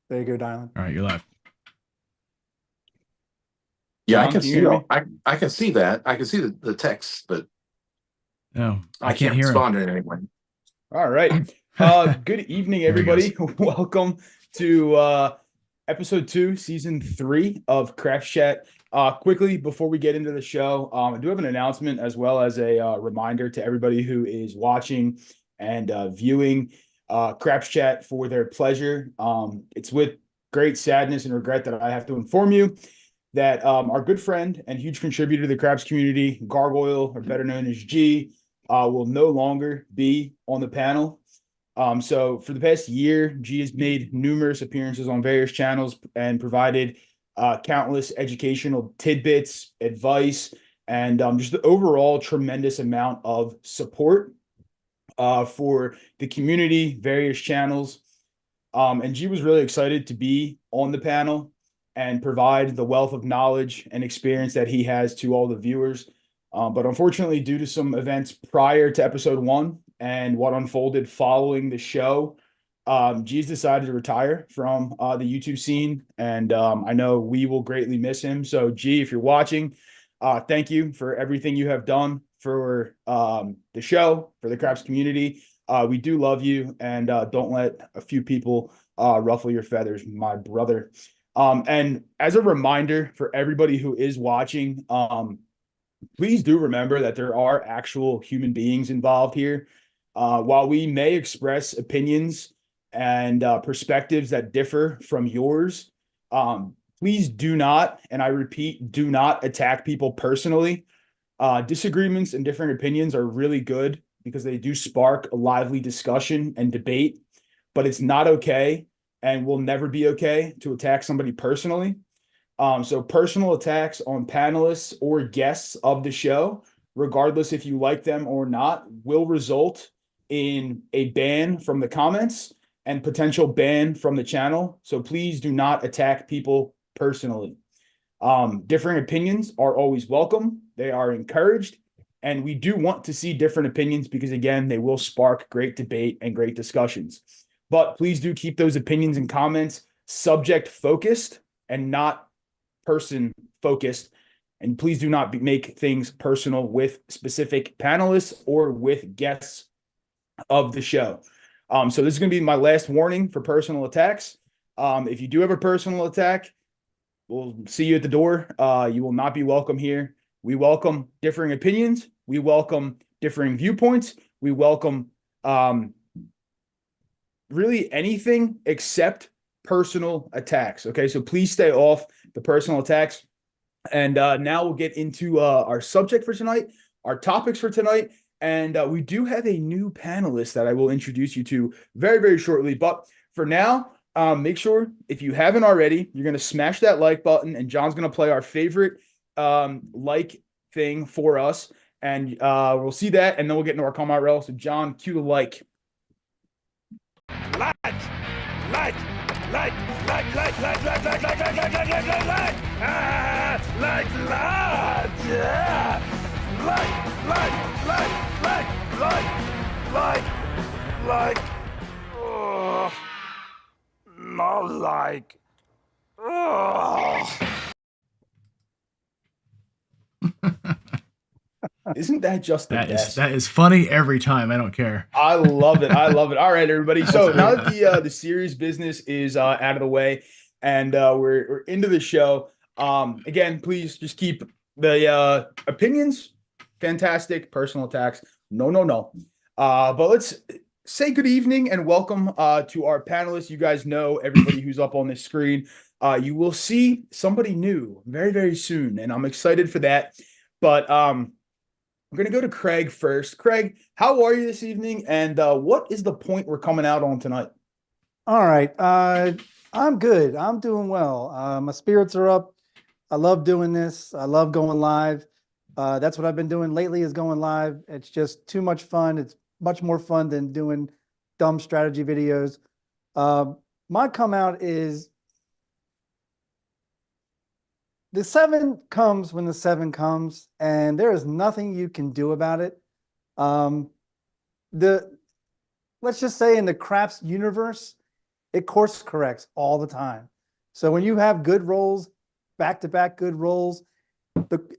There you go, Dylan. All right, you're live. Yeah, I John, can can you see hear me? I can see that. I can see the text, but No, I I can't can't hear him. respond in any way. All right. Good evening, There he goes. everybody. Welcome to episode 2, season 3 of Craps Chat. Quickly before we get into the show, I do have an announcement as well as a reminder to everybody who is watching and viewing Craps Chat for their pleasure. It's with great sadness and regret that I have to inform you that our good friend and huge contributor to the Craps community, Gargoyle, or better known as G, will no longer be on the panel. So for the past year, G has made numerous appearances on various channels and provided countless educational tidbits, advice, and just the overall tremendous amount of support for the community, various channels. And G was really excited to be on the panel and provide the wealth of knowledge and experience that he has to all the viewers. But unfortunately, due to some events prior to episode 1 and what unfolded following the show, G's decided to retire from the YouTube scene. And I know we will greatly miss him. So, G, if you're watching, thank you for everything you have done for the show, for the Craps community. We do love you, and don't let a few people ruffle your feathers, my brother. And as a reminder for everybody who is watching, please do remember that there are actual human beings involved here. While we may express opinions and perspectives that differ from yours, please do not, and I repeat, do not attack people personally. Disagreements and different opinions are really good because they do spark a lively discussion and debate, but it's not okay and will never be okay to attack somebody personally. So personal attacks on panelists or guests of the show, regardless if you like them or not, will result in a ban from the comments and potential ban from the channel. So please do not attack people personally. Differing opinions are always welcome. They are encouraged. And we do want to see different opinions because, again, they will spark great debate and great discussions. But please do keep those opinions and comments subject focused and not person focused. And please do not make things personal with specific panelists or with guests of the show. So this is going to be my last warning for personal attacks. If you do have a personal attack, we'll see you at the door. You will not be welcome here. We welcome differing opinions. We welcome differing viewpoints. We welcome really anything except personal attacks. Okay, so please stay off the personal attacks. And now we'll get into our subject for tonight, our topics for tonight. And we do have a new panelist that I will introduce you to very, very shortly. But for now, make sure if you haven't already, you're going to smash that like button, and John's going to play our favorite like thing for us. And we'll see that, and then we'll get into our comment rail. So, John, cue the like. Like, like, like, like, like, like, like, like, like, like, like, like, like, like, like, like, yeah, like, not like, Isn't that just the best? That is funny every time. I don't care. I love it. I love it. All right, everybody. So now that the serious business is out of the way and we're into the show, again, please just keep the opinions fantastic. Personal attacks, no, no, no. But let's say good evening and welcome to our panelists. You guys know everybody who's up on this screen. You will see somebody new very, very soon, and I'm excited for that. But I'm going to go to Craig first. Craig, how are you this evening? And what is the point we're coming out on tonight? All right. I'm good. I'm doing well. My spirits are up. I love doing this. I love going live. That's what I've been doing lately is going live. It's just too much fun. It's much more fun than doing dumb strategy videos. My come out is the 7 comes when the 7 comes, and there is nothing you can do about it. Let's just say in the Craps universe, it course corrects all the time. So when you have good rolls, back-to-back good rolls,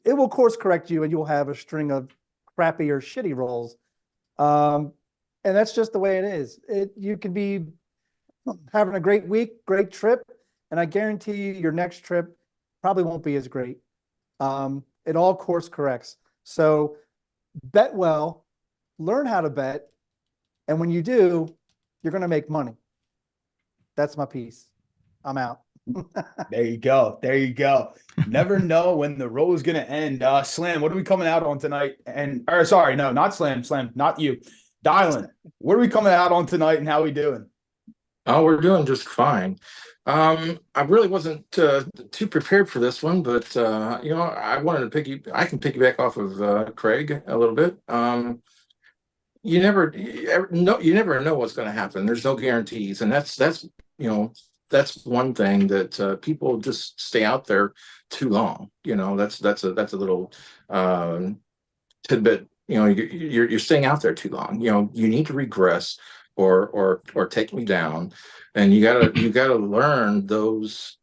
it will course correct you and you'll have a string of crappy or shitty rolls. And that's just the way it is. You can be having a great week, great trip, and I guarantee you your next trip probably won't be as great. It all course corrects. So bet well, learn how to bet, and when you do, you're going to make money. That's my piece. I'm out. There you go. There you go. Never know when the roll is going to end. Slam, what are we coming out on tonight? Or sorry, no, not Slam, not you. Dylan, what are we coming out on tonight and how are we doing? Oh, we're doing just fine. I really wasn't too prepared for this one, but I wanted to I can piggyback off of Craig a little bit. You never know what's going to happen. There's no guarantees, and that's one thing that people just stay out there too long. That's a little tidbit. You're staying out there too long. You need to regress or take me down, and you gotta learn those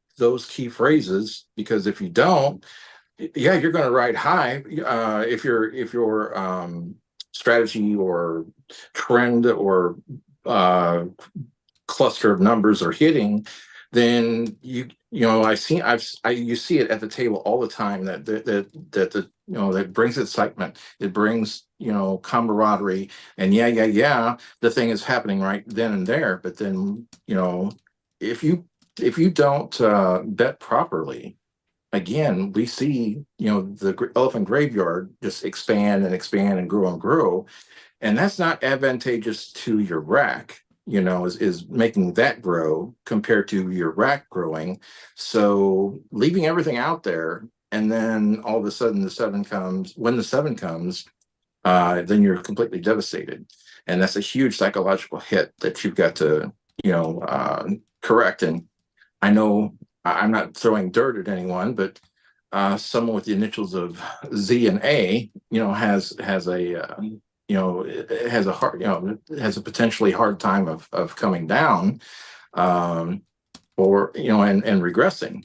key phrases, because if you don't, you're going to ride high. If your strategy or trend or cluster of numbers are hitting, then you see it at the table all the time that brings excitement. It brings camaraderie, and the thing is happening right then and there. But then if you don't bet properly, again, we see the elephant graveyard just expand and expand and grow, and that's not advantageous to your rack. Is making that grow compared to your rack growing. So leaving everything out there, and then all of a sudden the seven comes. When the seven comes, then you're completely devastated, and that's a huge psychological hit that you've got to correct. And I know I'm not throwing dirt at anyone, but someone with the initials of Z and A, has a potentially hard time of coming down, and regressing.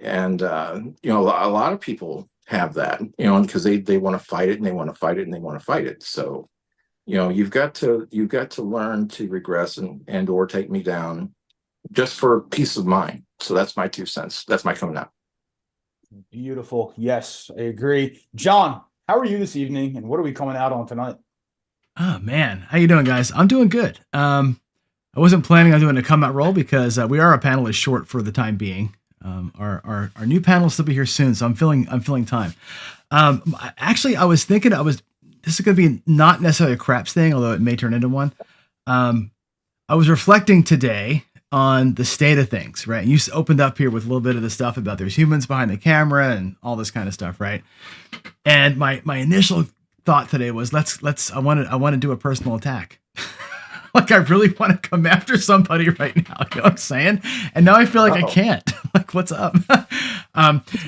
And a lot of people have that, because they want to fight it, and they want to fight it, and they want to fight it. So you've got to learn to regress and or take me down, just for peace of mind. So that's my 2 cents. That's my coming out. Beautiful. Yes, I agree. John, how are you this evening, and what are we coming out on tonight? Oh man, how you doing, guys? I'm doing good. I wasn't planning on doing a come out roll because we are a panelist short for the time being. Our new panelists will be here soon, so I'm filling time. Actually, I was thinking this is going to be not necessarily a craps thing, although it may turn into one. I was reflecting today on the state of things, right? You opened up here with a little bit of the stuff about there's humans behind the camera and all this kind of stuff, right? And my initial thought today was I want to do a personal attack. Like I really want to come after somebody right now, you know what I'm saying? And now I feel like I can't. Like, what's up?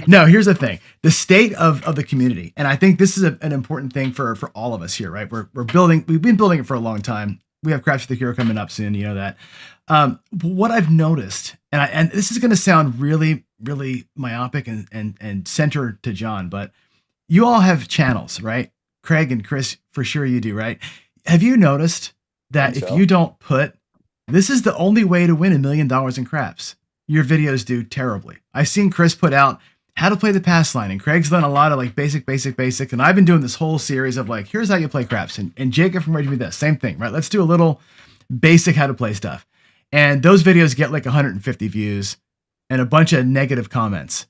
No, here's the thing. The state of the community. And I think this is an important thing for all of us here, right? We've been building it for a long time. We have Crash the Cure coming up soon, you know that. What I've noticed, and this is going to sound really, really myopic and centered to John, but you all have channels, right? Craig and Chris, for sure you do, right? Have you noticed that if you don't this is the only way to win $1 million in craps, your videos do terribly. I've seen Chris put out how to play the pass line, and Craig's done a lot of like basic, and I've been doing this whole series of like, here's how you play craps, and Jacob from Rage Me This, same thing, right? Let's do a little basic how to play stuff. And those videos get like 150 views and a bunch of negative comments,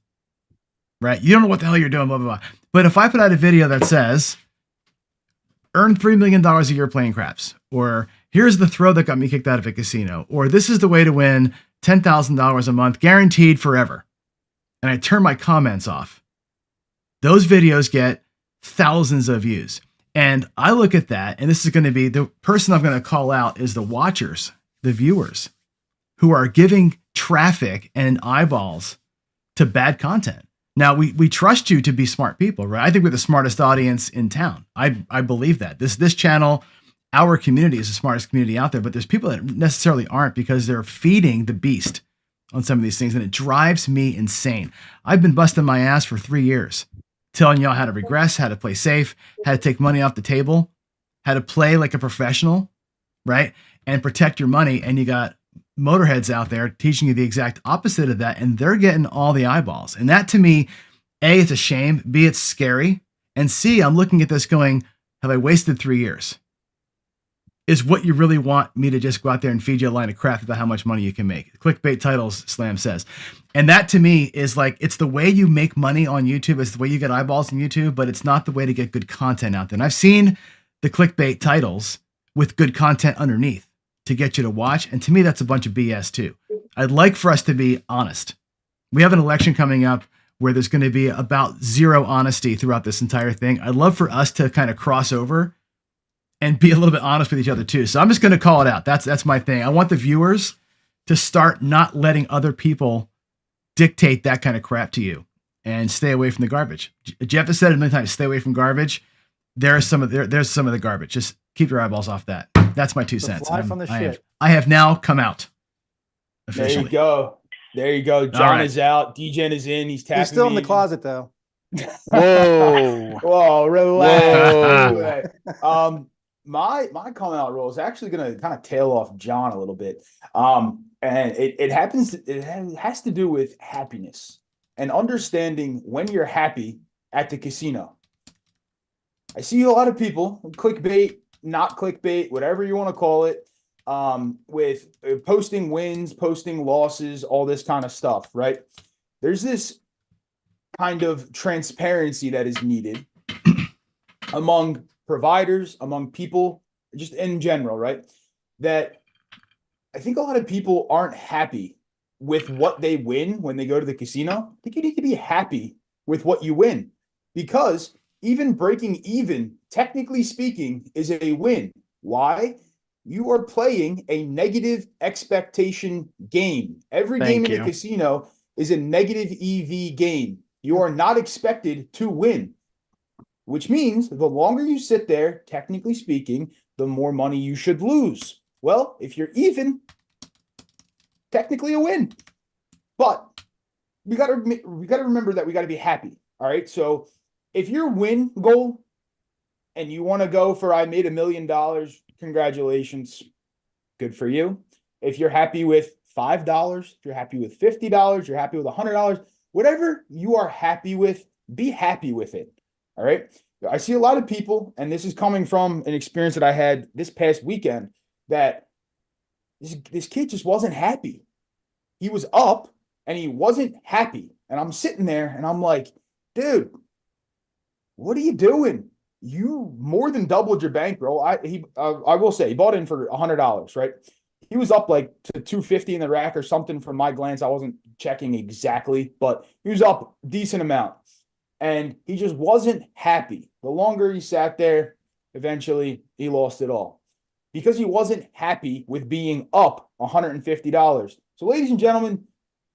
right? You don't know what the hell you're doing, blah, blah, blah. But if I put out a video that says, earn $3 million a year playing craps, or here's the throw that got me kicked out of a casino, or this is the way to win $10,000 a month guaranteed forever, and I turn my comments off, those videos get thousands of views. And I look at that, and this is going to be the person I'm going to call out is the watchers, the viewers who are giving traffic and eyeballs to bad content. Now, we trust you to be smart people, right? I think we're the smartest audience in town. I believe that. This channel our community is the smartest community out there, but there's people that necessarily aren't because they're feeding the beast on some of these things, and it drives me insane. I've been busting my ass for 3 years, telling y'all how to regress, how to play safe, how to take money off the table, how to play like a professional, right? And protect your money. And you got motorheads out there teaching you the exact opposite of that, and they're getting all the eyeballs. And that to me, A, it's a shame, B, it's scary, and C, I'm looking at this going, have I wasted 3 years? Is what you really want me to just go out there and feed you a line of crap about how much money you can make? Clickbait titles, Slam says. And that to me is like, it's the way you make money on YouTube. It's the way you get eyeballs on YouTube, but it's not the way to get good content out there. And I've seen the clickbait titles with good content underneath to get you to watch. And to me, that's a bunch of BS too. I'd like for us to be honest. We have an election coming up where there's going to be about zero honesty throughout this entire thing. I'd love for us to kind of cross over and be a little bit honest with each other too. So I'm just going to call it out. That's my thing. I want the viewers to start not letting other people dictate that kind of crap to you and stay away from the garbage. Jeff has said it many times, stay away from garbage. There's some of the garbage. Just keep your eyeballs off that. That's my 2 cents. Fly from the shit. I have now come out officially. There you go. There you go. John is out. DJen is in. He's tapping. He's still in the me. closet though. Whoa. Whoa, relax. Whoa. My coming out role is actually going to kind of tail off John a little bit. And it has to do with happiness and understanding when you're happy at the casino. I see a lot of people, clickbait, not clickbait, whatever you want to call it, with posting wins, posting losses, all this kind of stuff, right? There's this kind of transparency that is needed among providers, among people, just in general, right? That I think a lot of people aren't happy with what they win when they go to the casino. I think you need to be happy with what you win, because even breaking even, technically speaking, is a win. Why? You are playing a negative expectation game. Every game in the casino is a negative EV game. You are not expected to win, which means the longer you sit there, technically speaking, the more money you should lose. Well, if you're even, technically a win. But we got to remember that we got to be happy. All right. So if your win goal and you want to go for, I made $1 million, congratulations. Good for you. If you're happy with $5, if you're happy with $50, you're happy with $100, whatever you are happy with, be happy with it. All right. I see a lot of people, and this is coming from an experience that I had this past weekend, that this kid just wasn't happy. He was up and he wasn't happy. And I'm sitting there and I'm like, dude, what are you doing? You more than doubled your bankroll. I will say he bought in for $100, right? He was up like to 250 in the rack or something from my glance. I wasn't checking exactly, but he was up a decent amount. And he just wasn't happy. The longer he sat there, eventually he lost it all because he wasn't happy with being up $150. So ladies and gentlemen,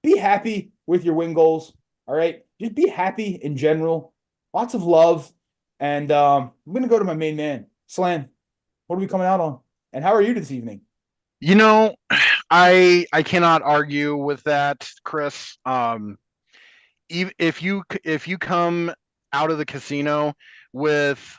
be happy with your win goals. All right. Just be happy in general. Lots of love. And I'm going to go to my main man, Slam. What are we coming out on? And how are you this evening? You know, I cannot argue with that, Chris. If you come out of the casino with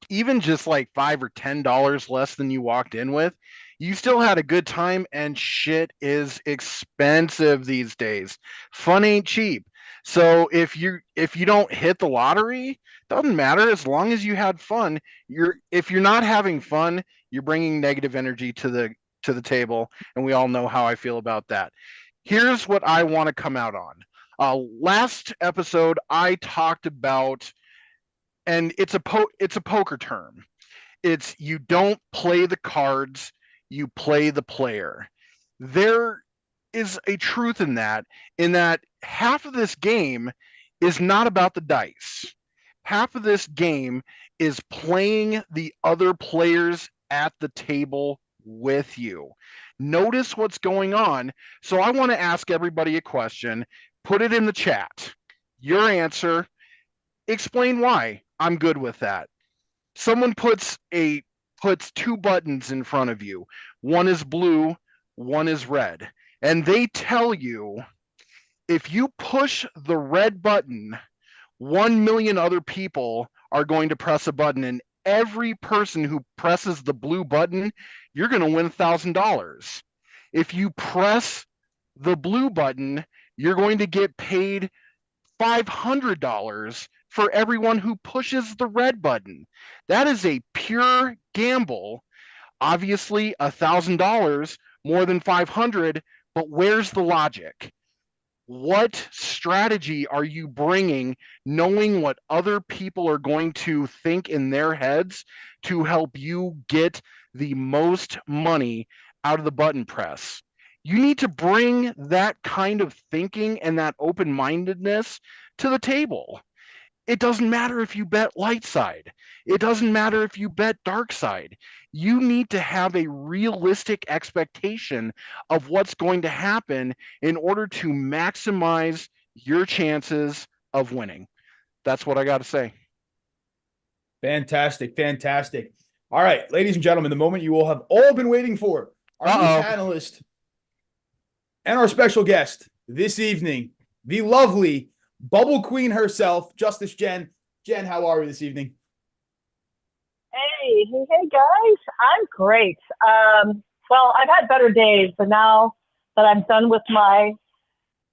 even just like $5 or $10 less than you walked in with, you still had a good time, and shit is expensive these days. Fun ain't cheap. So if you don't hit the lottery, doesn't matter as long as you had fun. If you're not having fun, you're bringing negative energy to the table, and we all know how I feel about that. Here's what I want to come out on. Last episode, I talked about, and it's a poker term. It's you don't play the cards, you play the player. There is a truth in that half of this game is not about the dice. Half of this game is playing the other players at the table with you. Notice what's going on. So I want to ask everybody a question. Put it in the chat. Your answer. Explain why. I'm good with that. Someone puts a puts two buttons in front of you. One is blue, one is red. And they tell you, if you push the red button, 1 million other people are going to press a button, and every person who presses the blue button, you're going to win $1,000. If you press the blue button, you're going to get paid $500 for everyone who pushes the red button. That is a pure gamble. Obviously, $1,000 more than 500, but where's the logic? What strategy are you bringing, knowing what other people are going to think in their heads to help you get the most money out of the button press? You need to bring that kind of thinking and that open-mindedness to the table. It doesn't matter if you bet light side. It doesn't matter if you bet dark side. You need to have a realistic expectation of what's going to happen in order to maximize your chances of winning. That's what I got to say. Fantastic. Fantastic. All right, ladies and gentlemen, the moment you all have all been waiting for. Our new panelist and our special guest this evening, the lovely Bubble Queen herself, JusticeJen. Jen, how are we this evening? Hey guys, I'm great. Well, I've had better days, but now that I'm done with my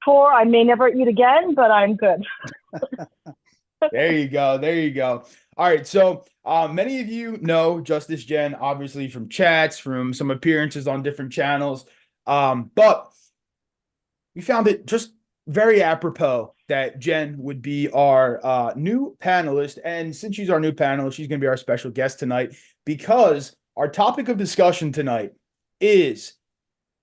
tour, I may never eat again, but I'm good. There you go. There you go. All right. So many of you know JusticeJen, obviously from chats, from some appearances on different channels. But we found it just very apropos that Jen would be our new panelist. And since she's our new panelist, she's going to be our special guest tonight, because our topic of discussion tonight is,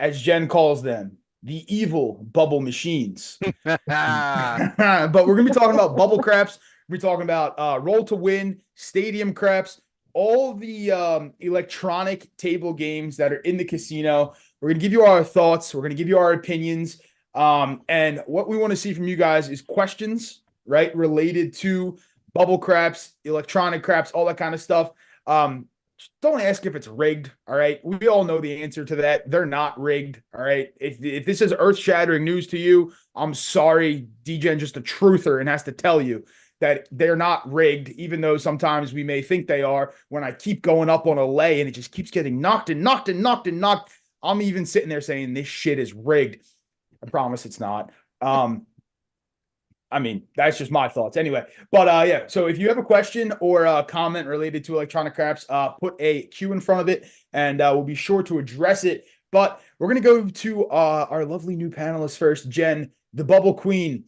as Jen calls them, the evil bubble machines. But we're going to be talking about bubble craps. We're talking about roll to win, stadium craps, all the electronic table games that are in the casino. We're going to give you our thoughts. We're going to give you our opinions. And what we want to see from you guys is questions, right, related to bubble craps, electronic craps, all that kind of stuff. Don't ask if it's rigged. All right. We all know the answer to that. They're not rigged. All right. If this is earth-shattering news to you, I'm sorry. DJ's just a truther and has to tell you that they're not rigged, even though sometimes we may think they are. When I keep going up on a lay and it just keeps getting knocked and knocked and knocked and knocked, I'm even sitting there saying this shit is rigged. I promise it's not. I mean, that's just my thoughts anyway. But yeah, so if you have a question or a comment related to electronic craps, put a Q in front of it and we'll be sure to address it. But we're going to go to our lovely new panelist first, Jen, the Bubble Queen.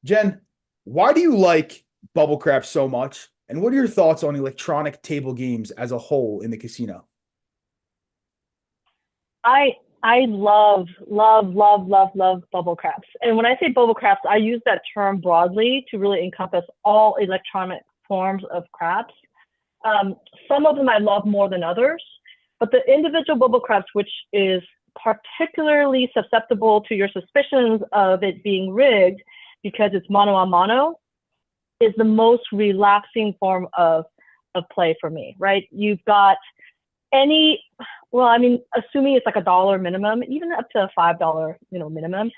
Jen, why do you like bubble craps so much? And what are your thoughts on electronic table games as a whole in the casino? I love bubble craps. And when I say bubble craps, I use that term broadly to really encompass all electronic forms of craps. Some of them I love more than others, but the individual bubble craps, which is particularly susceptible to your suspicions of it being rigged because it's mano a mano, is the most relaxing form of play for me, right? You've got assuming it's like $1 minimum, even up to a $5, minimum,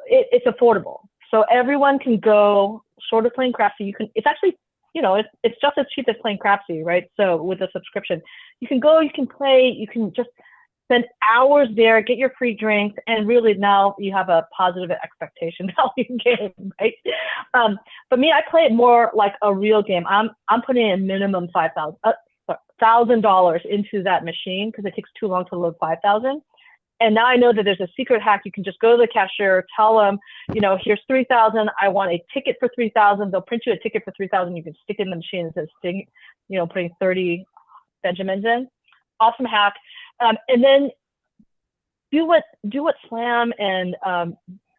it's affordable. So everyone can go, short of playing Crapsy. It's actually, it's just as cheap as playing Crapsy, right? So with a subscription, you can go, you can play, you can just spend hours there, get your free drinks, and really now you have a positive expectation value game, right? But me, I play it more like a real game. I'm putting in minimum $1,000 into that machine because it takes too long to load 5,000. And now I know that there's a secret hack. You can just go to the cashier, tell them, here's 3,000. I want a ticket for 3,000. They'll print you a ticket for 3,000. You can stick it in the machine and says, putting 30 Benjamins in. Awesome hack. And then do what Slam and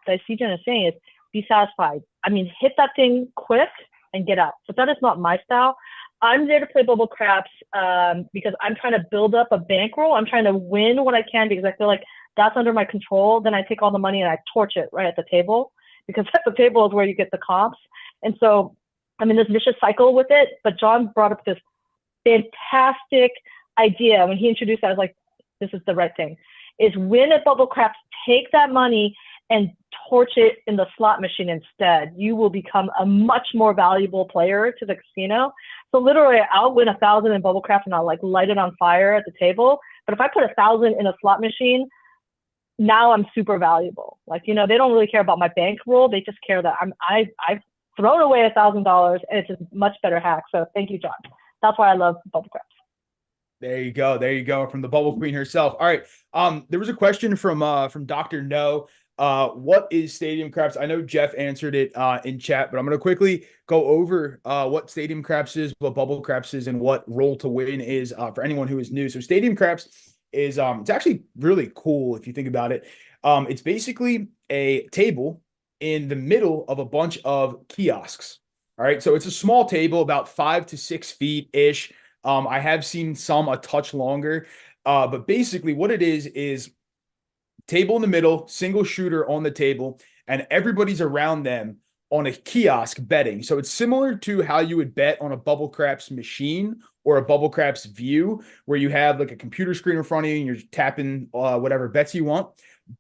JusticeJen is saying is be satisfied. I mean, hit that thing quick and get out. But that is not my style. I'm there to play bubble craps because I'm trying to build up a bankroll. I'm trying to win what I can because I feel like that's under my control. Then I take all the money and I torch it right at the table because at the table is where you get the comps. And so I'm in this vicious cycle with it. But John brought up this fantastic idea when he introduced it, I was like, this is the right thing, is win at bubble craps, take that money and torch it in the slot machine instead. You will become a much more valuable player to the casino. So literally I'll win 1,000 in bubble craps and I'll like light it on fire at the table. But if I put 1,000 in a slot machine, now I'm super valuable. Like, you know, they don't really care about my bankroll. They just care that I've thrown away $1,000 and it's a much better hack. So thank you, John. That's why I love bubble craps. There you go. There you go. From the Bubble Queen herself. All right. There was a question from Dr. No. What is stadium craps? I know Jeff answered it in chat, but I'm going to quickly go over what stadium craps is, what bubble craps is, and what roll to win is for anyone who is new. So stadium craps is it's actually really cool if you think about it. It's basically a table in the middle of a bunch of kiosks. All right. So it's a small table, about 5 to 6 feet ish. I have seen some a touch longer, but basically what it is table in the middle, single shooter on the table, and everybody's around them on a kiosk betting. So it's similar to how you would bet on a bubble craps machine or a bubble craps view, where you have like a computer screen in front of you and you're tapping whatever bets you want.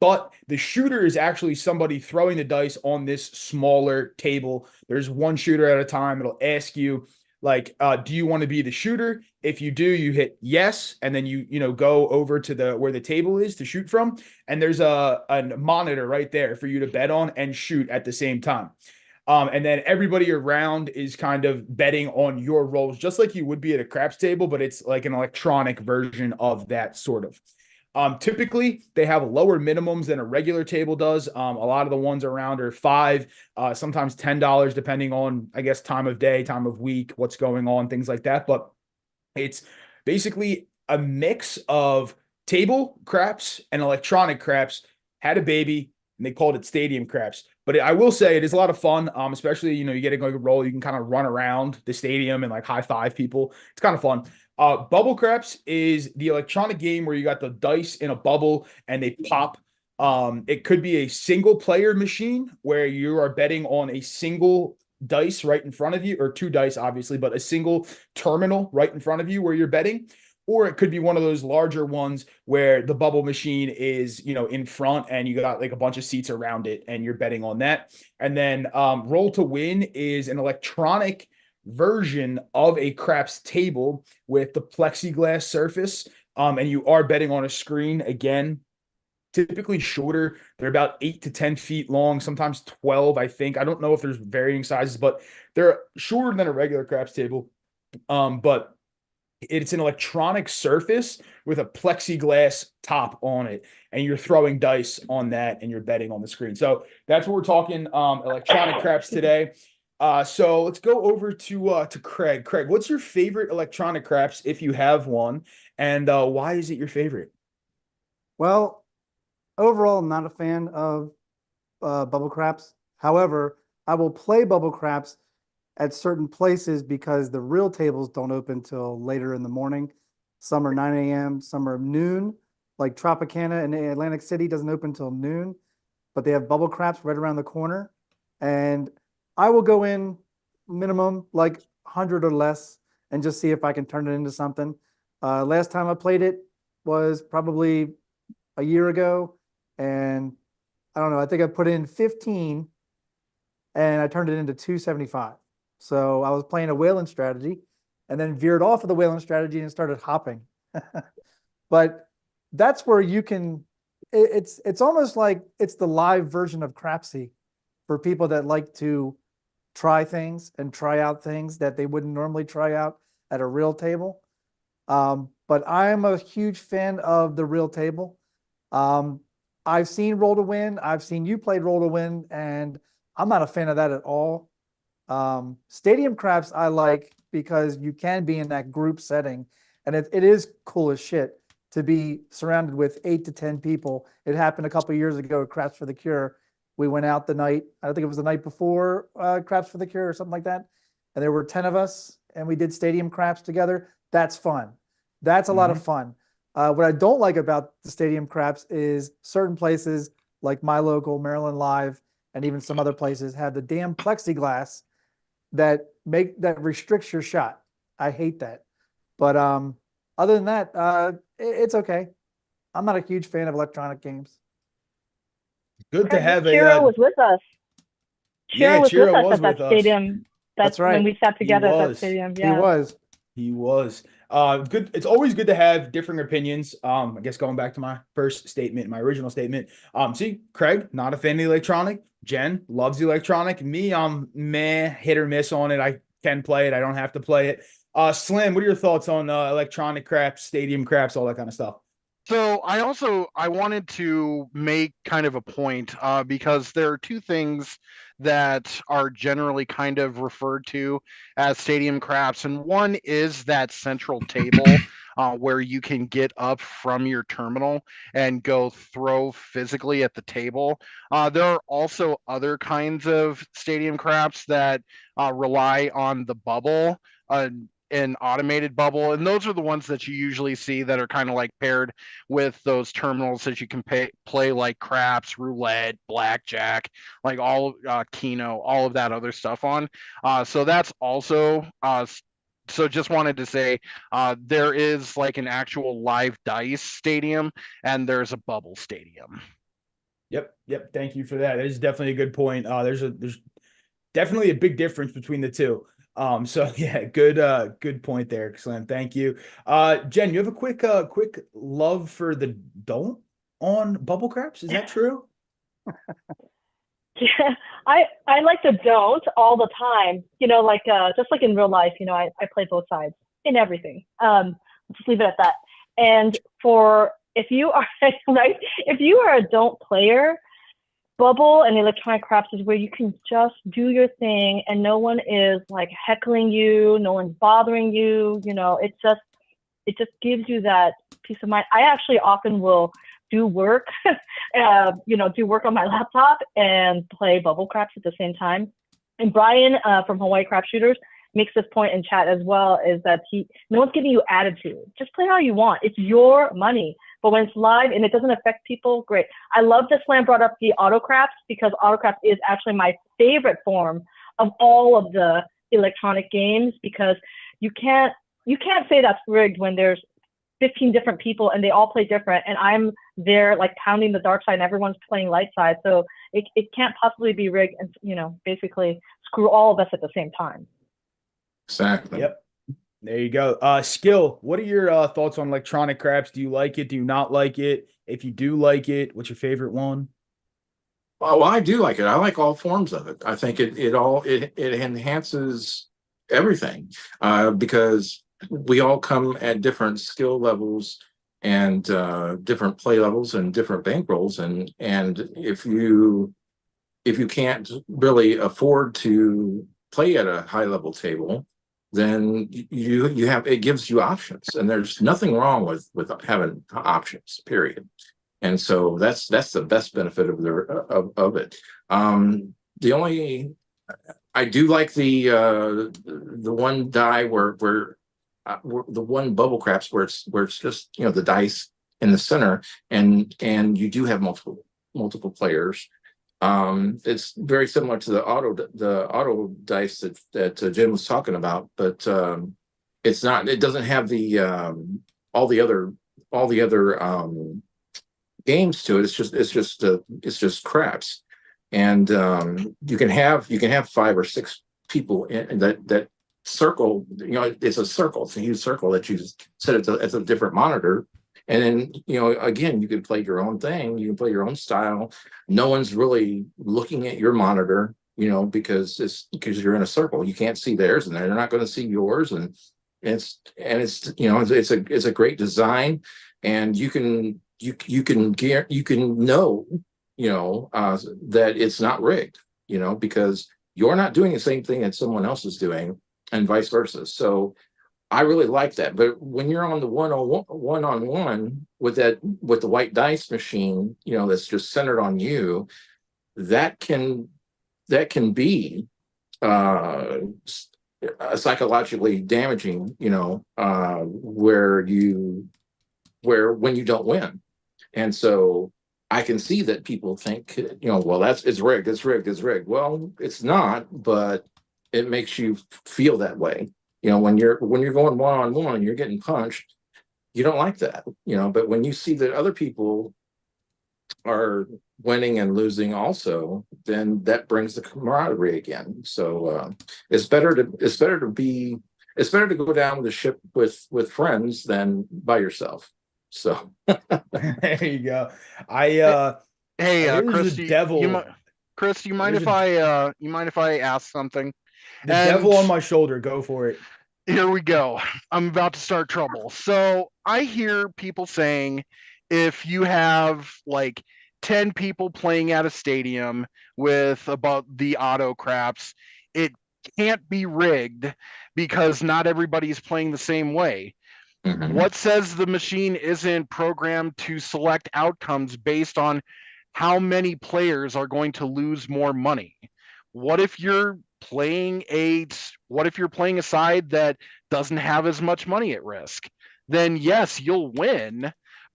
But the shooter is actually somebody throwing the dice on this smaller table. There's one shooter at a time. It'll ask you, like, do you want to be the shooter? If you do, you hit yes, and then you go over to where the table is to shoot from, and there's a monitor right there for you to bet on and shoot at the same time. And then everybody around is kind of betting on your rolls, just like you would be at a craps table, but it's like an electronic version of that sort of. Typically, they have lower minimums than a regular table does. A lot of the ones around are $5, sometimes $10, depending on, I guess, time of day, time of week, what's going on, things like that. But it's basically a mix of table craps and electronic craps, had a baby, and they called it stadium craps. But I will say it is a lot of fun, especially, you get a good roll. You can kind of run around the stadium and like high five people. It's kind of fun. Bubble craps is the electronic game where you got the dice in a bubble and they pop. It could be a single player machine where you are betting on a single dice right in front of you, or 2 dice, obviously, but a single terminal right in front of you where you're betting. Or it could be one of those larger ones where the bubble machine is, in front and you got like a bunch of seats around it and you're betting on that. And then roll to win is an electronic version of a craps table with the plexiglass surface. And you are betting on a screen, again, typically shorter. They're about 8 to 10 feet long, sometimes 12, I think. I don't know if there's varying sizes, but they're shorter than a regular craps table. But it's an electronic surface with a plexiglass top on it, and you're throwing dice on that and you're betting on the screen. So that's what we're talking electronic craps today. So let's go over to Craig. Craig, what's your favorite electronic craps if you have one, and why is it your favorite? Well, overall, I'm not a fan of bubble craps. However, I will play bubble craps at certain places because the real tables don't open till later in the morning. Some are 9 a.m., some are noon. Like Tropicana in Atlantic City doesn't open till noon, but they have bubble craps right around the corner. And I will go in minimum like 100 or less and just see if I can turn it into something. Last time I played it was probably a year ago, and I don't know, I think I put in 15 and I turned it into 275. So I was playing a whaling strategy and then veered off of the whaling strategy and started hopping. But that's where you can, it's almost like it's the live version of Crapsy for people that like to try things and try out things that they wouldn't normally try out at a real table. But I'm a huge fan of the real table. I've seen Roll to Win. I've seen you play Roll to Win, and I'm not a fan of that at all. Stadium craps I like because you can be in that group setting, and it is cool as shit to be surrounded with 8 to 10 people. It happened a couple of years ago at Craps for the Cure. We went out the night, I think it was the night before Craps for the Cure or something like that, and there were 10 of us, and we did stadium craps together. That's fun. That's a lot of fun. What I don't like about the stadium craps is certain places like my local Maryland Live and even some other places have the damn plexiglass that restricts your shot. I hate that. But other than that, it's okay. I'm not a huge fan of electronic games. Good to have Chiro was with us. Yeah, Chiro was with Chiro us was at that with us. stadium. That's right. When we sat He together at that was. stadium. He Yeah. was. He was. Good. It's always good to have differing opinions. I guess going back to my first statement, my original statement. See, Craig, not a fan of the electronic. Jen loves the electronic. Me, I'm meh, hit or miss on it. I can play it. I don't have to play it. Slim, what are your thoughts on electronic craps, stadium craps, all that kind of stuff? So I wanted to make kind of a point because there are two things that are generally kind of referred to as stadium craps, and one is that central table where you can get up from your terminal and go throw physically at the table. There are also other kinds of stadium craps that rely on the bubble. An automated bubble, and those are the ones that you usually see that are kind of like paired with those terminals that you can play like craps, roulette, blackjack, like all Keno, all of that other stuff on. So that's also so just wanted to say there is like an actual live dice stadium and there's a bubble stadium. Yep. Thank you for that. That is definitely a good point. There's definitely a big difference between the two. So yeah, good point there, Slim. Thank you. Jen, you have a quick love for the don't on bubble craps. Is that true? Yeah, I like to don't all the time. Like just like in real life, I play both sides in everything. Just leave it at that. And if you are right, if you are a don't player, bubble and electronic craps is where you can just do your thing and no one is like heckling you, no one's bothering you. It just gives you that peace of mind. I actually often will do work, do work on my laptop and play bubble craps at the same time. And Brian from Hawaii Crap Shooters makes this point in chat as well, is that no one's giving you attitude. Just play how you want. It's your money. But when it's live and it doesn't affect people, great. I love that Slam brought up the auto craps because auto craps is actually my favorite form of all of the electronic games because you can't say that's rigged when there's 15 different people and they all play different and I'm there like pounding the dark side and everyone's playing light side. So it can't possibly be rigged and basically screw all of us at the same time. Exactly. Yep. There you go. Skill, what are your thoughts on electronic craps? Do you like it? Do you not like it? If you do like it, what's your favorite one? Well, I do like it. I like all forms of it. I think it enhances everything because we all come at different skill levels and different play levels and different bankrolls. And if you can't really afford to play at a high level table, then it gives you options, and there's nothing wrong with having options, period. And so that's the best benefit of it. I do like the one die where the one bubble craps where it's just the dice in the center and you do have multiple players. It's very similar to the auto dice that Jim was talking about, but it's not. It doesn't have the all the other games to it. It's just craps, and you can have 5 or 6 people in that circle. It's a circle. It's a huge circle that you set at a different monitor. And then, again, you can play your own thing. You can play your own style. No one's really looking at your monitor, because you're in a circle. You can't see theirs, and they're not going to see yours. And it's a great design, and you can know, that it's not rigged, because you're not doing the same thing that someone else is doing, and vice versa. So I really like that. But when you're on the one-on-one with the white dice machine, that's just centered on you, that can be psychologically damaging, where when you don't win. And so I can see that people think, well, it's rigged. Well, it's not, but it makes you feel that way. When you're going one-on-one and you're getting punched, you don't like that, but when you see that other people are winning and losing also, then that brings the camaraderie again. So it's better to go down the ship with friends than by yourself. So There you go. I Hey, hear there's Chris, a devil. Chris, you mind There's if you mind if I ask something? The And devil on my shoulder. Go for it. here we go. I'm about to start trouble. So I hear people saying if you have like 10 people playing at a stadium with about the auto craps, it can't be rigged because not everybody's playing the same way. What says the machine isn't programmed to select outcomes based on how many players are going to lose more money? What if you're playing a side that doesn't have as much money at risk? Then yes, you'll win,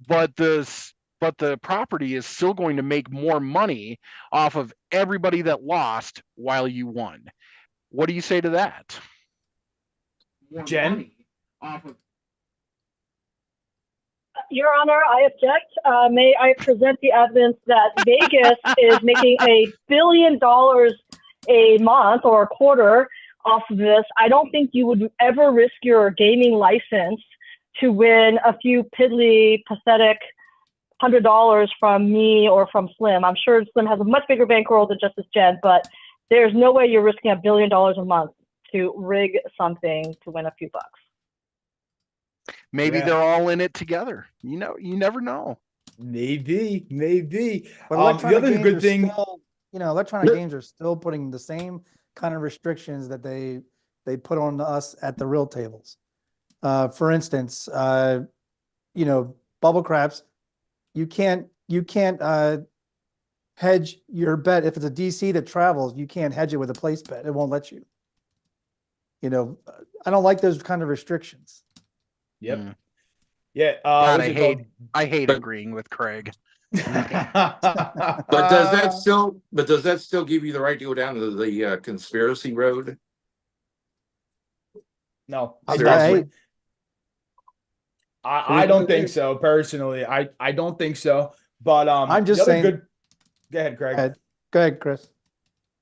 but the property is still going to make more money off of everybody that lost while you won. What do you say to that? More Jen? money off of Your Honor, I object. May I present the evidence that Vegas is making $1 billion a month or a quarter off of this? I don't think you would ever risk your gaming license to win a few piddly, pathetic $100 from me or from Slim. I'm sure Slim has a much bigger bankroll than JusticeJen, but there's no way you're risking $1 billion a month to rig something to win a few bucks. Maybe Yeah. they're all in it together. You never know. Maybe. But The electronic other games good are thing. still, electronic games are still putting the same kind of restrictions that they put on us at the real tables. For instance, bubble craps, you can't hedge your bet. If it's a DC that travels, you can't hedge it with a place bet. It won't let you. I don't like those kind of restrictions. Yep. Mm. Yeah. God, What's it called? I hate But- agreeing with Craig. But does that still give you the right to go down to the conspiracy road? No, I- it Seriously? doesn't. I don't think so personally. I don't think so. But I'm just the other saying- good. Go ahead, Craig. Go ahead, Chris.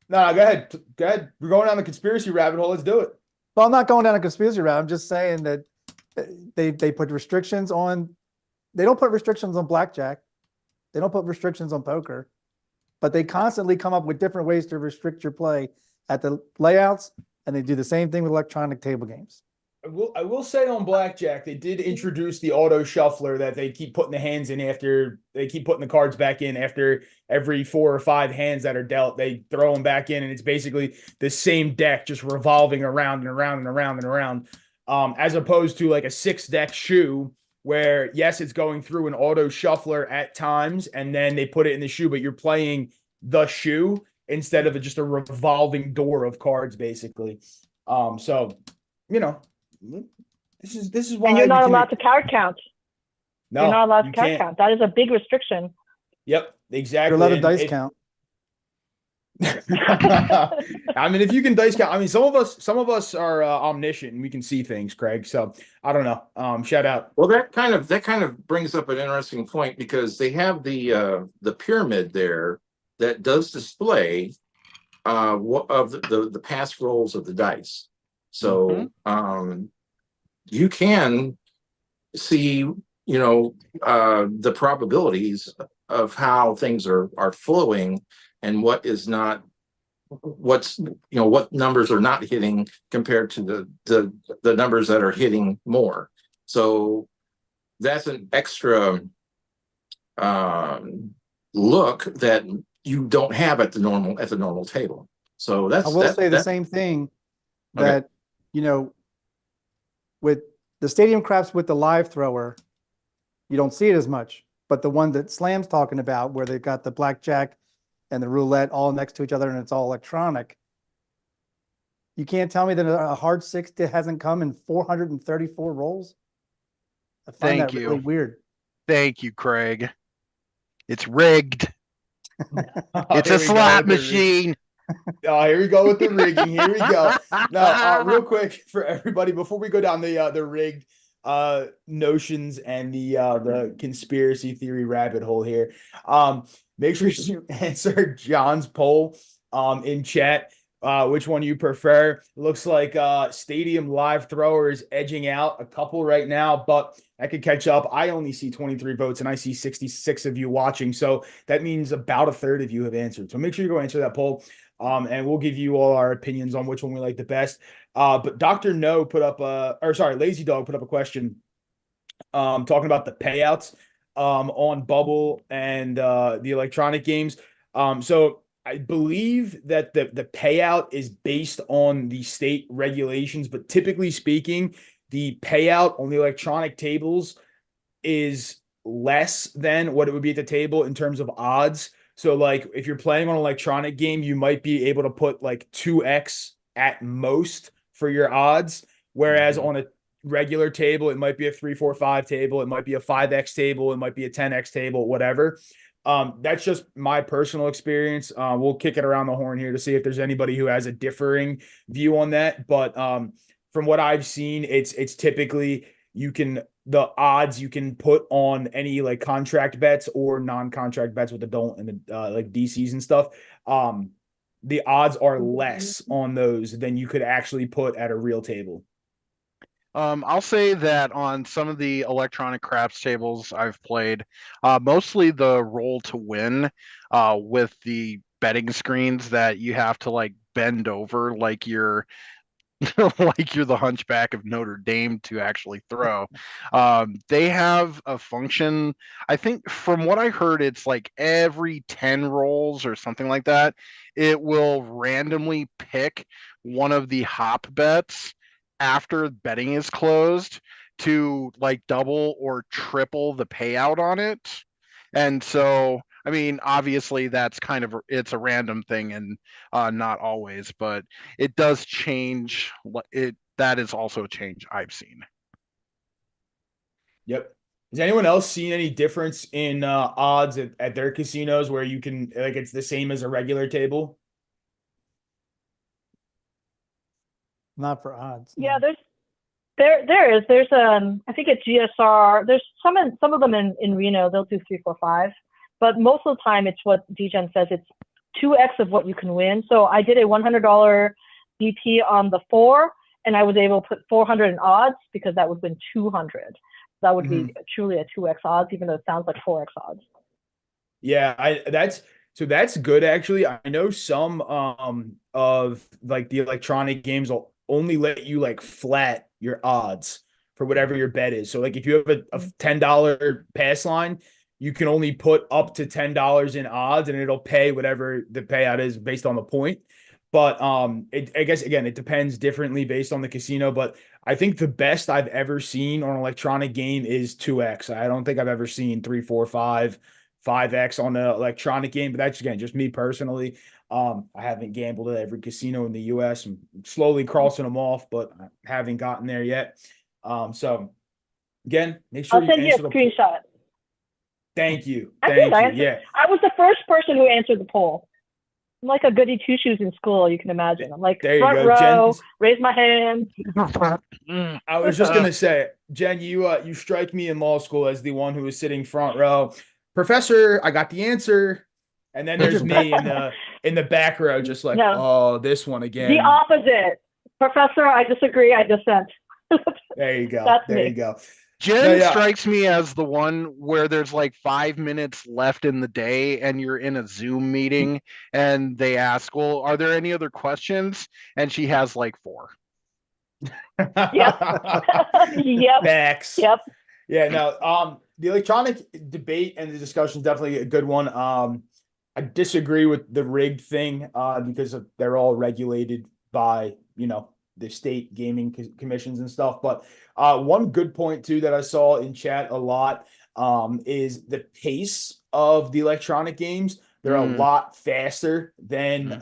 No, go ahead. Go ahead. We're going down the conspiracy rabbit hole. Let's do it. Well, I'm not going down a conspiracy route. I'm just saying that they put restrictions on. They don't put restrictions on blackjack. They don't put restrictions on poker, but they constantly come up with different ways to restrict your play at the layouts, and they do the same thing with electronic table games. I will say on blackjack, they did introduce the auto shuffler that they keep putting the hands in after they keep putting the cards back in after every 4 or 5 hands that are dealt. They throw them back in, and it's basically the same deck just revolving around and around and around and around. As opposed to like a 6-deck shoe where, yes, it's going through an auto shuffler at times, and then they put it in the shoe, but you're playing the shoe instead of just a revolving door of cards, basically. So, this is why And you're not we can- allowed to card count. No, You're not allowed to you card can't. count. That is a big restriction. Yep, exactly. You're allowed to And dice it- count. I mean, if you can dice count, I mean, some of us are omniscient and we can see things, Craig. So I don't know. Shout out. Well, that kind of brings up an interesting point, because they have the pyramid there that does display what of the past rolls of the dice. So you can see the probabilities of how things are flowing and what is not, what numbers are not hitting compared to the numbers that are hitting more. So that's an extra look that you don't have at the normal table. So that's I will say the same thing that, with the stadium craps with the live thrower, you don't see it as much. But the one that Slam's talking about, where they've got the blackjack and the roulette all next to each other and it's all electronic, you can't tell me that a hard 6 hasn't come in 434 rolls. I find Thank that you. really weird. Thank you, Craig. It's rigged. It's Here a we go slot with the rig- machine. Oh, here we go with the rigging. Here we go. Now, real quick for everybody, before we go down the rigged notions and the conspiracy theory rabbit hole here. Make sure you answer John's poll in chat. Which one you prefer? It looks like Stadium Live Thrower is edging out a couple right now, but I could catch up. I only see 23 votes and I see 66 of you watching. So that means about a third of you have answered. So make sure you go answer that poll. And we'll give you all our opinions on which one we like the best. But Dr. No put up Lazy Dog put up a question talking about the payouts on Bubble and the electronic games. So I believe that the payout is based on the state regulations, but typically speaking, the payout on the electronic tables is less than what it would be at the table in terms of odds. So like if you're playing on an electronic game, you might be able to put like 2x at most for your odds. Whereas on a regular table, it might be a 3, 4, 5 table. It might be a 5x table. It might be a 10x table, whatever. That's just my personal experience. We'll kick it around the horn here to see if there's anybody who has a differing view on that. But from what I've seen, it's typically the odds you can put on any like contract bets or non-contract bets with adult and like DCs and stuff. The odds are less on those than you could actually put at a real table. I'll say that on some of the electronic craps tables I've played, mostly the roll to win, with the betting screens that you have to like bend over like you're like you're the Hunchback of Notre Dame to actually throw. They have a function. I think from what I heard, it's like every 10 rolls or something like that, it will randomly pick one of the hop bets after betting is closed to like double or triple the payout on it. And so, I mean, obviously that's it's a random thing and not always, but it does change. That is also a change I've seen. Yep. Has anyone else seen any difference in odds at their casinos where you can like it's the same as a regular table? Not for odds. Yeah, there's I think at GSR, there's some of them in Reno, they'll do 3, 4, 5. But most of the time it's what DJen says, it's 2x of what you can win. So I did a $100 BP on the 4 and I was able to put 400 in odds because that would win 200. That would be truly a 2x odds, even though it sounds like 4x odds. Yeah, that's good actually. I know some of like the electronic games will only let you like flat your odds for whatever your bet is. So like if you have a $10 pass line, you can only put up to $10 in odds and it'll pay whatever the payout is based on the point. But I guess again, it depends differently based on the casino. But I think the best I've ever seen on an electronic game is 2x. I don't think I've ever seen 3, 4, 5, 5x on an electronic game. But that's again just me personally. I haven't gambled at every casino in the US. I'm slowly crossing them off, but I haven't gotten there yet. So again, make sure I'll send you a screenshot. Thank you. Yeah. I was the first person who answered the poll. I'm like a goody two shoes in school, you can imagine. I'm like front row, raise my hand. I was just gonna say, Jen, you strike me in law school as the one who was sitting front row. Professor, I got the answer. And then there's me in the back row, just like, oh, this one again. The opposite. Professor, I disagree, I dissent. There you go. That's there me. you go. Jen strikes me as the one where there's like 5 minutes left in the day and you're in a Zoom meeting and they ask, well, are there any other questions? And she has like 4. Yep. Yep. Facts. Yep. Yeah, no, the electronic debate and the discussion is definitely a good one. I disagree with the rigged thing because they're all regulated by, the state gaming commissions and stuff. But one good point too that I saw in chat a lot is the pace of the electronic games. They're a lot faster than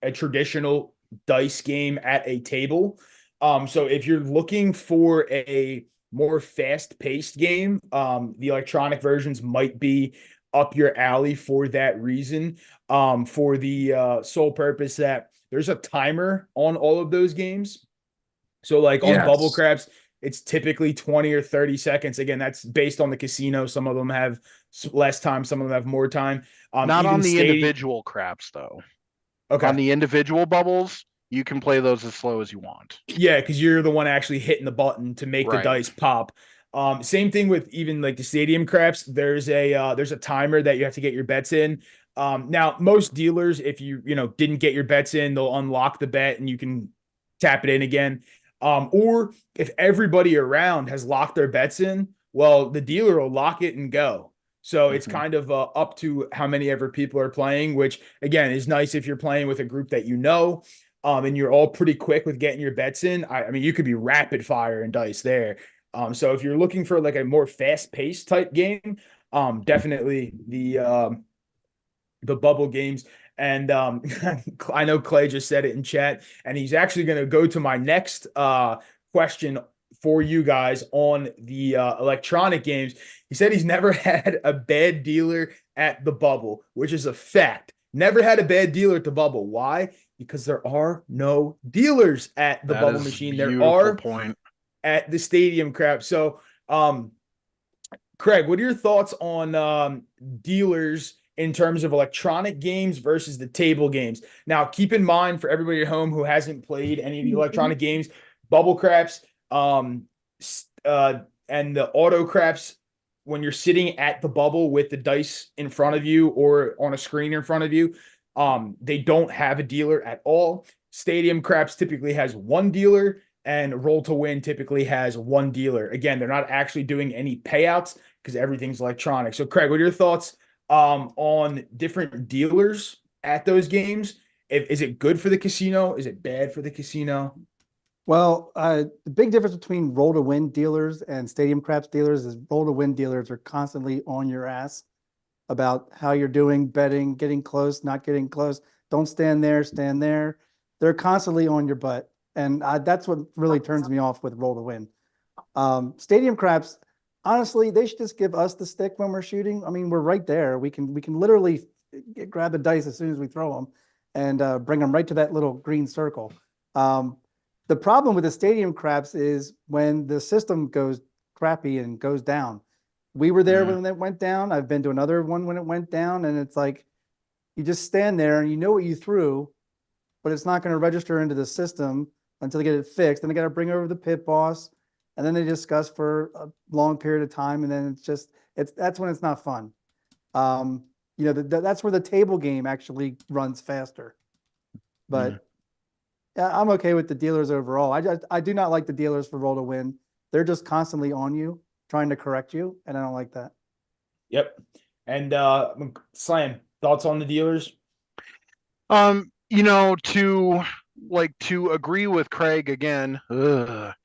a traditional dice game at a table. So if you're looking for a more fast-paced game, the electronic versions might be up your alley for that reason, for the sole purpose that there's a timer on all of those games. So like on Bubble Craps, it's typically 20 or 30 seconds. Again, that's based on the casino. Some of them have less time, some of them have more time. Not Even on the stadium. individual craps though. Okay. On the individual bubbles, you can play those as slow as you want. Yeah, because you're the one actually hitting the button to make the Right. dice pop. Same thing with even like the stadium craps. There's a timer that you have to get your bets in. Now most dealers, if you didn't get your bets in, they'll unlock the bet and you can tap it in again. Or if everybody around has locked their bets in, well, the dealer will lock it and go. So it's kind of up to how many ever people are playing, which again is nice if you're playing with a group that you know. And you're all pretty quick with getting your bets in. I mean, you could be rapid fire and dice there. So if you're looking for like a more fast paced type game, definitely the bubble games. And I know Clay just said it in chat, and he's actually going to go to my next question for you guys on the electronic games. He said he's never had a bad dealer at the bubble, which is a fact. Never had a bad dealer at the bubble. Why? Because there are no dealers at the bubble machine. There are point. at the stadium crap. So, Craig, what are your thoughts on dealers in terms of electronic games versus the table games? Now, keep in mind for everybody at home who hasn't played any of the electronic games, bubble craps, and the auto craps, when you're sitting at the bubble with the dice in front of you or on a screen in front of you, they don't have a dealer at all. Stadium craps typically has one dealer, and roll to win typically has one dealer. Again, they're not actually doing any payouts because everything's electronic. So, Craig, what are your thoughts on different dealers at those games? Is it good for the casino? Is it bad for the casino? Well, the big difference between roll to win dealers and stadium craps dealers is roll to win dealers are constantly on your ass about how you're doing, betting, getting close, not getting close. Don't stand there, stand there. They're constantly on your butt. And that's what really turns me off with roll to win. Stadium craps, honestly, they should just give us the stick when we're shooting. I mean, we're right there. We can literally grab the dice as soon as we throw them and bring them right to that little green circle. The problem with the stadium craps is when the system goes crappy and goes down. We were there when it went down. I've been to another one when it went down, and it's like you just stand there and you know what you threw, but it's not going to register into the system until they get it fixed. Then they got to bring over the pit boss, and then they discuss for a long period of time, and then that's when it's not fun. That's where the table game actually runs faster. But yeah, I'm okay with the dealers overall. I do not like the dealers for roll to win. They're just constantly on you, trying to correct you, and I don't like that. Yep. And Slam, thoughts on the dealers? To agree with Craig again, the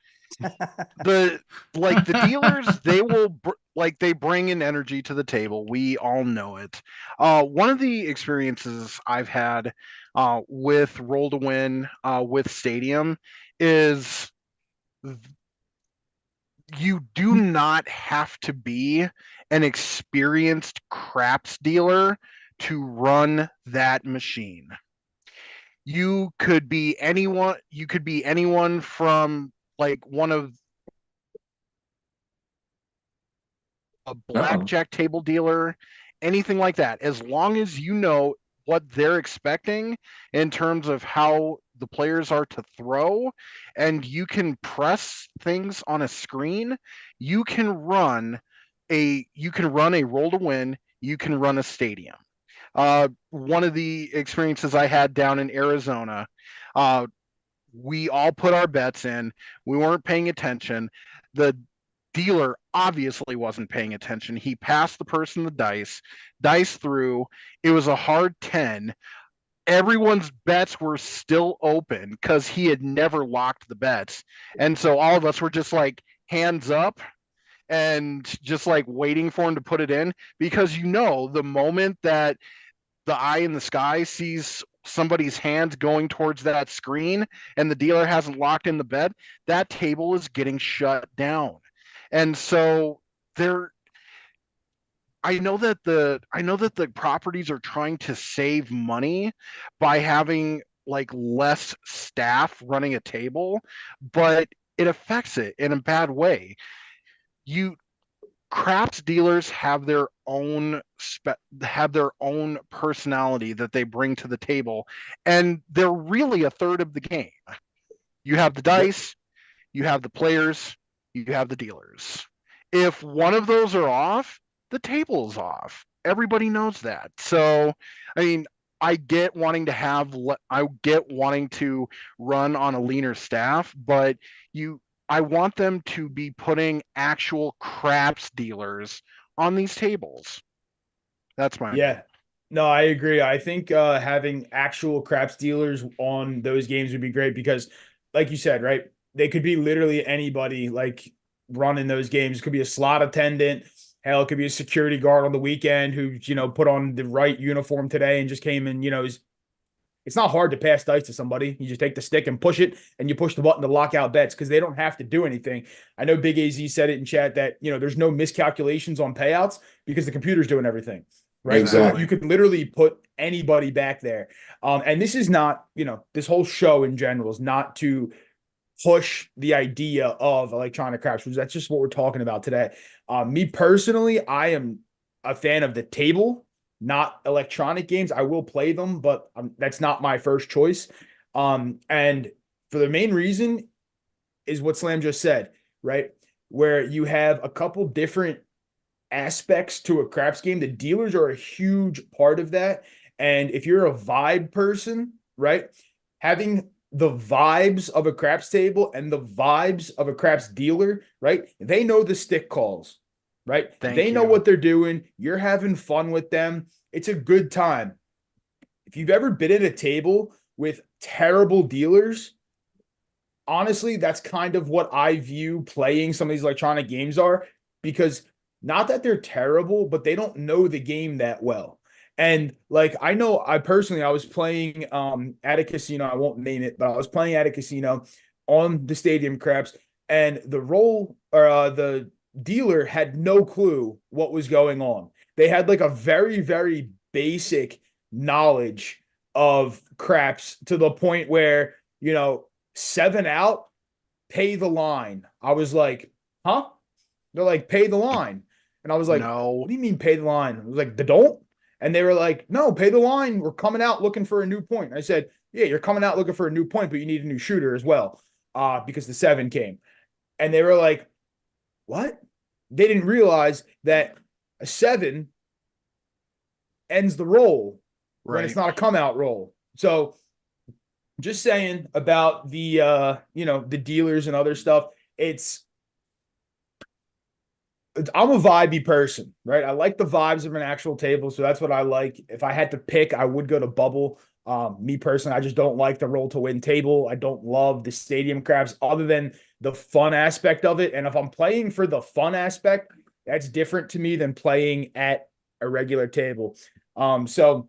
dealers, they bring in energy to the table. We all know it. One of the experiences I've had with roll to win with stadium is you do not have to be an experienced craps dealer to run that machine. You could be anyone from like one of a blackjack table dealer, anything like that, as long as you know what they're expecting in terms of how the players are to throw, and you can press things on a screen, you can run a roll to win, you can run a stadium. One of the experiences I had down in Arizona, we all put our bets in. We weren't paying attention. The dealer obviously wasn't paying attention. He passed the person the dice through. It was a hard 10. Everyone's bets were still open because he had never locked the bets. And so all of us were just like hands up and just like waiting for him to put it in, because the moment that the eye in the sky sees somebody's hand going towards that screen and the dealer hasn't locked in the bet, that table is getting shut down. And so I know that the properties are trying to save money by having like less staff running a table, but it affects it in a bad way. Craps dealers have their own personality that they bring to the table, and they're really a third of the game. You have the dice, you have the players, you have the dealers. If one of those are off, the table's off. Everybody knows that. So, I mean, I get wanting to run on a leaner staff, but I want them to be putting actual craps dealers on these tables. That's my Yeah. No, I agree. I think having actual craps dealers on those games would be great because, like you said, right, they could be literally anybody like running those games. It could be a slot attendant. Hell, it could be a security guard on the weekend who, put on the right uniform today and just came in, it's not hard to pass dice to somebody. You just take the stick and push it, and you push the button to lock out bets because they don't have to do anything. I know Big AZ said it in chat that, there's no miscalculations on payouts because the computer's doing everything. Right. Exactly. So you could literally put anybody back there. And this is not, this whole show in general is not to push the idea of electronic craps, because that's just what we're talking about today. Me personally, I am a fan of the table, not electronic games. I will play them, but that's not my first choice. And for the main reason is what Slam just said, right? Where you have a couple different aspects to a craps game. The dealers are a huge part of that. And if you're a vibe person, right, having the vibes of a craps table and the vibes of a craps dealer, right, they know the stick calls, right? They know what they're doing. You're having fun with them. It's a good time. If you've ever been at a table with terrible dealers, honestly, that's kind of what I view playing some of these electronic games are, because not that they're terrible, but they don't know the game that well. And like, I know I was playing at a casino. I won't name it, but I was playing at a casino on the stadium craps, and the dealer had no clue what was going on. They had like a very, very basic knowledge of craps to the point where, 7 out, pay the line. I was like, huh? They're like, pay the line. And I was like, No. what do you mean pay the line? I was like, the don't? And they were like, no, pay the line. We're coming out looking for a new point. I said, yeah, you're coming out looking for a new point, but you need a new shooter as well, because the 7 came. And they were like, what? They didn't realize that a 7 ends the roll when it's not a come out roll. So just saying about the the dealers and other stuff, I'm a vibey person, right? I like the vibes of an actual table, so that's what I like. If I had to pick, I would go to bubble. Me personally, I just don't like the roll to win table. I don't love the stadium craps other than the fun aspect of it. And if I'm playing for the fun aspect, that's different to me than playing at a regular table. So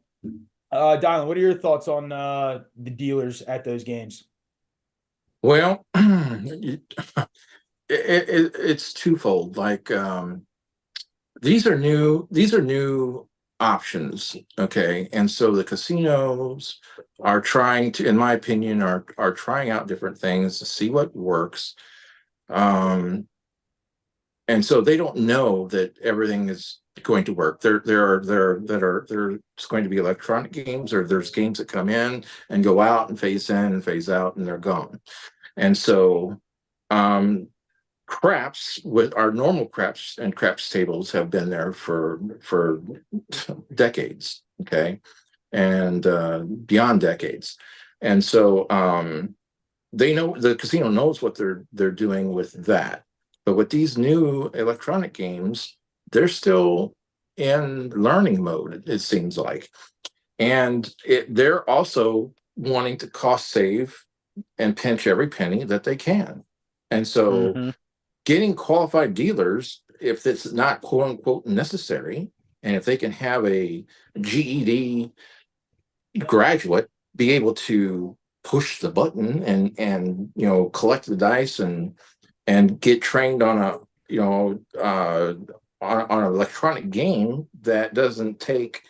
Dylan, what are your thoughts on the dealers at those games? Well, it's twofold. Like these are new options, okay? And so the casinos are trying to, in my opinion, are trying out different things to see what works. And so they don't know that everything is going to work. There's going to be electronic games, or there's games that come in and go out and phase in and phase out, and they're gone. And so craps, with our normal craps and craps tables, have been there for decades, okay, and beyond decades. And so they know, the casino knows what they're doing with that. But with these new electronic games, they're still in learning mode, it seems like. And they're also wanting to cost save and pinch every penny that they can. And so getting qualified dealers, if it's not quote unquote necessary, and if they can have a GED graduate be able to push the button and collect the dice and get trained on on an electronic game that doesn't take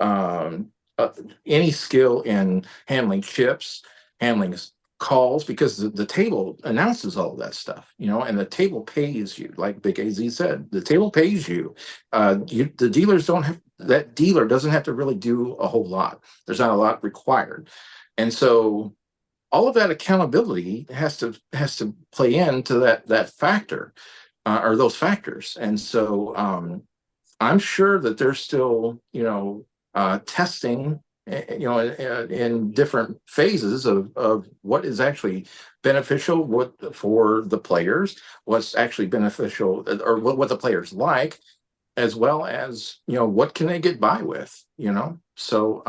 any skill in handling chips, handling calls, because the table announces all of that stuff, and the table pays you, like Big AZ said, the table pays you. The dealers don't have, that dealer doesn't have to really do a whole lot. There's not a lot required. And so all of that accountability has to play into that factor, or those factors. And so I'm sure that they're still, testing, in different phases of what is actually beneficial, what for the players, what's actually beneficial, or what the players like, as well as, what can they get by with, So,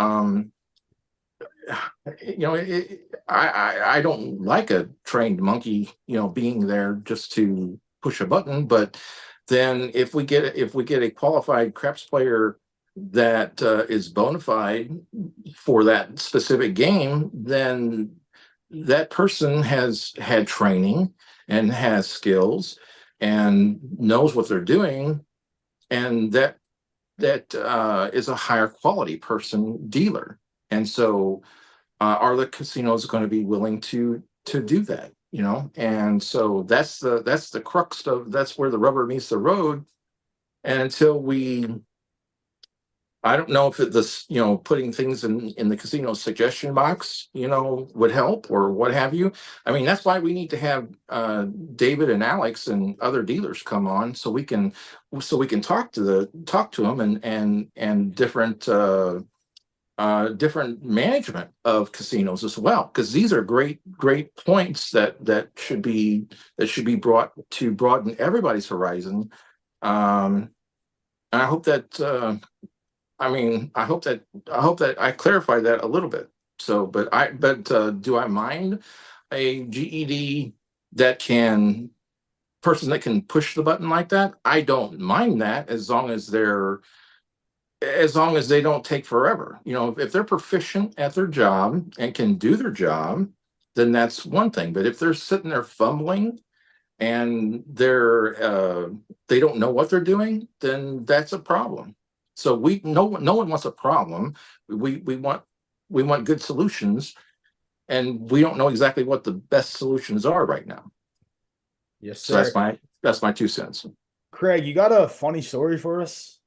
I don't like a trained monkey, being there just to push a button. But then if we get a qualified craps player that is bona fide for that specific game, then that person has had training and has skills and knows what they're doing, and that is a higher quality person dealer. And so are the casinos going to be willing to do that? And so that's the crux of, that's where the rubber meets the road. And until I don't know if this, putting things in the casino suggestion box, would help or what have you. I mean, that's why we need to have David and Alex and other dealers come on, so we can talk to them and different management of casinos as well, because these are great points that should be brought to broaden everybody's horizon. And I hope that I hope that I clarified that a little bit. So, but do I mind a GED person that can push the button like that? I don't mind that, as long as they don't take forever. If they're proficient at their job and can do their job, then that's one thing. But if they're sitting there fumbling and they don't know what they're doing, then that's a problem. So no one wants a problem. We want good solutions, and we don't know exactly what the best solutions are right now. Yes, So sir. that's my 2 cents. Craig, you got a funny story for us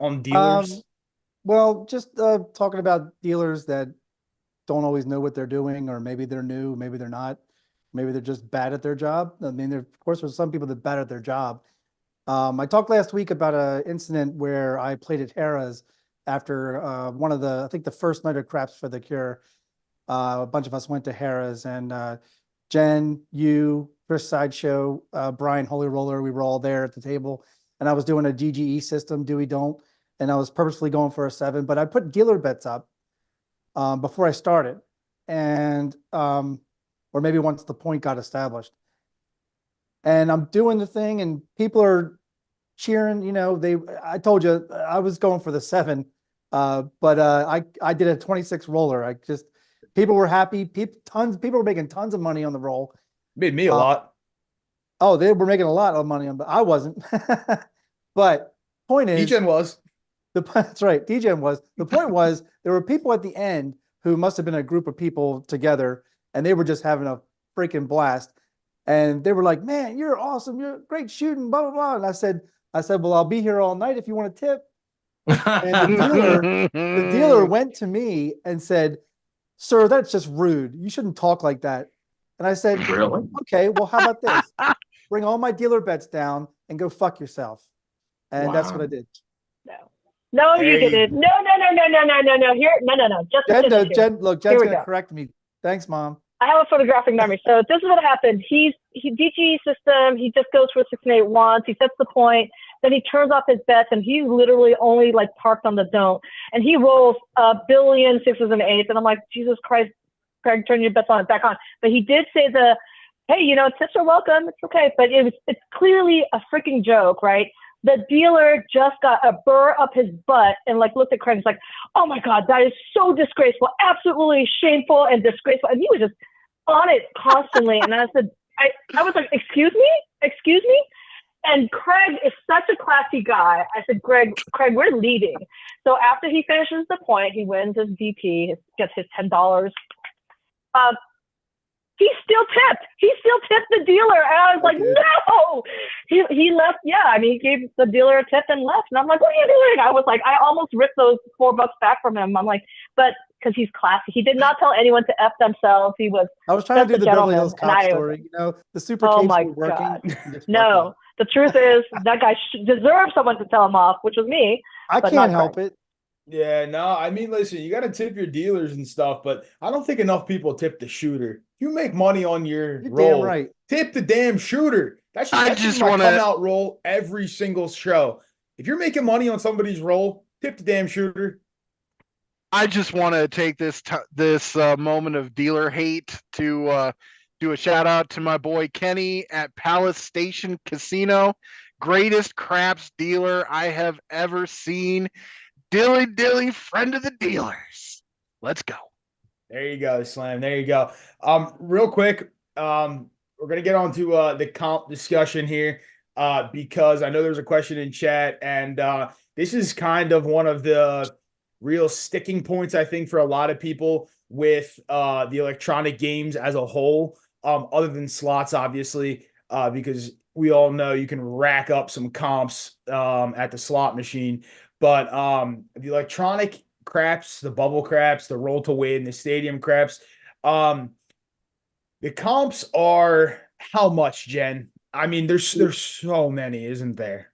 on dealers? Well, just talking about dealers that don't always know what they're doing, or maybe they're new, maybe they're not, maybe they're just bad at their job. I mean, of course, there's some people that are bad at their job. I talked last week about an incident where I played at Harrah's after I think the first night of Craps for the Cure. A bunch of us went to Harrah's, and Jen, you, Chris Sideshow, Brian Holy Roller, we were all there at the table, and I was doing a DGE system, do we don't, and I was purposely going for a 7, but I put dealer bets up before I started, and or maybe once the point got established. And I'm doing the thing, and people are cheering. I told you I was going for the 7, but I did a 26 roller. People were happy. People were making tons of money on the roll. Made me a lot. Oh, they were making a lot of money on, but I wasn't. But point is, DJen was. That's right. DJen was. The point was, there were people at the end who must have been a group of people together, and they were just having a freaking blast. And they were like, "Man, you're awesome. You're great shooting, blah, blah, blah." And I said, "Well, I'll be here all night if you want to tip." And the dealer went to me and said, "Sir, that's just rude. You shouldn't talk like that." And I said, Really? "Okay, well, how about this? Bring all my dealer bets down and go fuck yourself." And that's what I did. No, you didn't. No. Here, no. Jen, look, Jen's going to correct me. Thanks, Mom. I have a photographic memory. So this is what happened. He DG system. He just goes for 6 and 8 once. He sets the point. Then he turns off his bets, and he's literally only like parked on the don't. And he rolls a billion 6s and 8s. And I'm like, Jesus Christ, Craig, turn your bets back on. But he did say hey, tips are welcome. It's okay. But it's clearly a freaking joke, right? The dealer just got a burr up his butt and looked at Craig and was like, "Oh my God, that is so disgraceful, absolutely shameful and disgraceful." And he was just on it constantly. And I said, I was like, excuse me? And Craig is such a classy guy. I said, Craig, we're leading. So after he finishes the point, he wins his VP, gets his $10. he still tipped. He still tipped the dealer. And I was like, no. He left. Yeah, I mean, he gave the dealer a tip and left. And I'm like, what are you doing? I was like, I almost ripped those $4 back from him. I'm like, but because he's classy. He did not tell anyone to F themselves. He was. I was trying to do the Beverly gentleman, Hills and Cop I was- story. You know, the super Oh capes my were working. God. You just fucked No, up. the truth is that guy deserved someone to tell him off, which was me. I but can't not help Craig. it. Yeah, no, I mean, listen, you got to tip your dealers and stuff, but I don't think enough people tip the shooter. You make money on your You're roll. damn right. Tip the damn shooter. That should, I that should just be my wanna- come out roll every single show. If you're making money on somebody's roll, tip the damn shooter. I just want to take this moment of dealer hate to do a shout out to my boy Kenny at Palace Station Casino. Greatest craps dealer I have ever seen. Dilly, friend of the dealers. Let's go. There you go, Slam. There you go. Real quick, we're gonna get on to the comp discussion here, because I know there's a question in chat, and this is kind of one of the real sticking points, I think, for a lot of people with the electronic games as a whole, other than slots, obviously, because we all know you can rack up some comps at the slot machine. But the electronic craps, the bubble craps, the roll to win, the stadium craps, the comps are how much, Jen? I mean, there's so many, isn't there?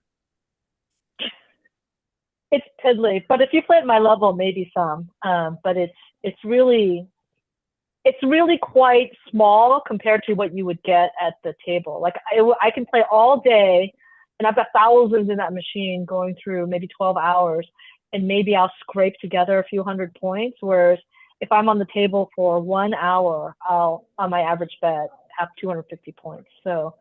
It's piddly, but if you play at my level, maybe some. But it's really quite small compared to what you would get at the table. Like I can play all day, and I've got thousands in that machine going through maybe 12 hours, and maybe I'll scrape together a few hundred points. Whereas if I'm on the table for 1 hour, I'll, on my average bet, have 250 points. So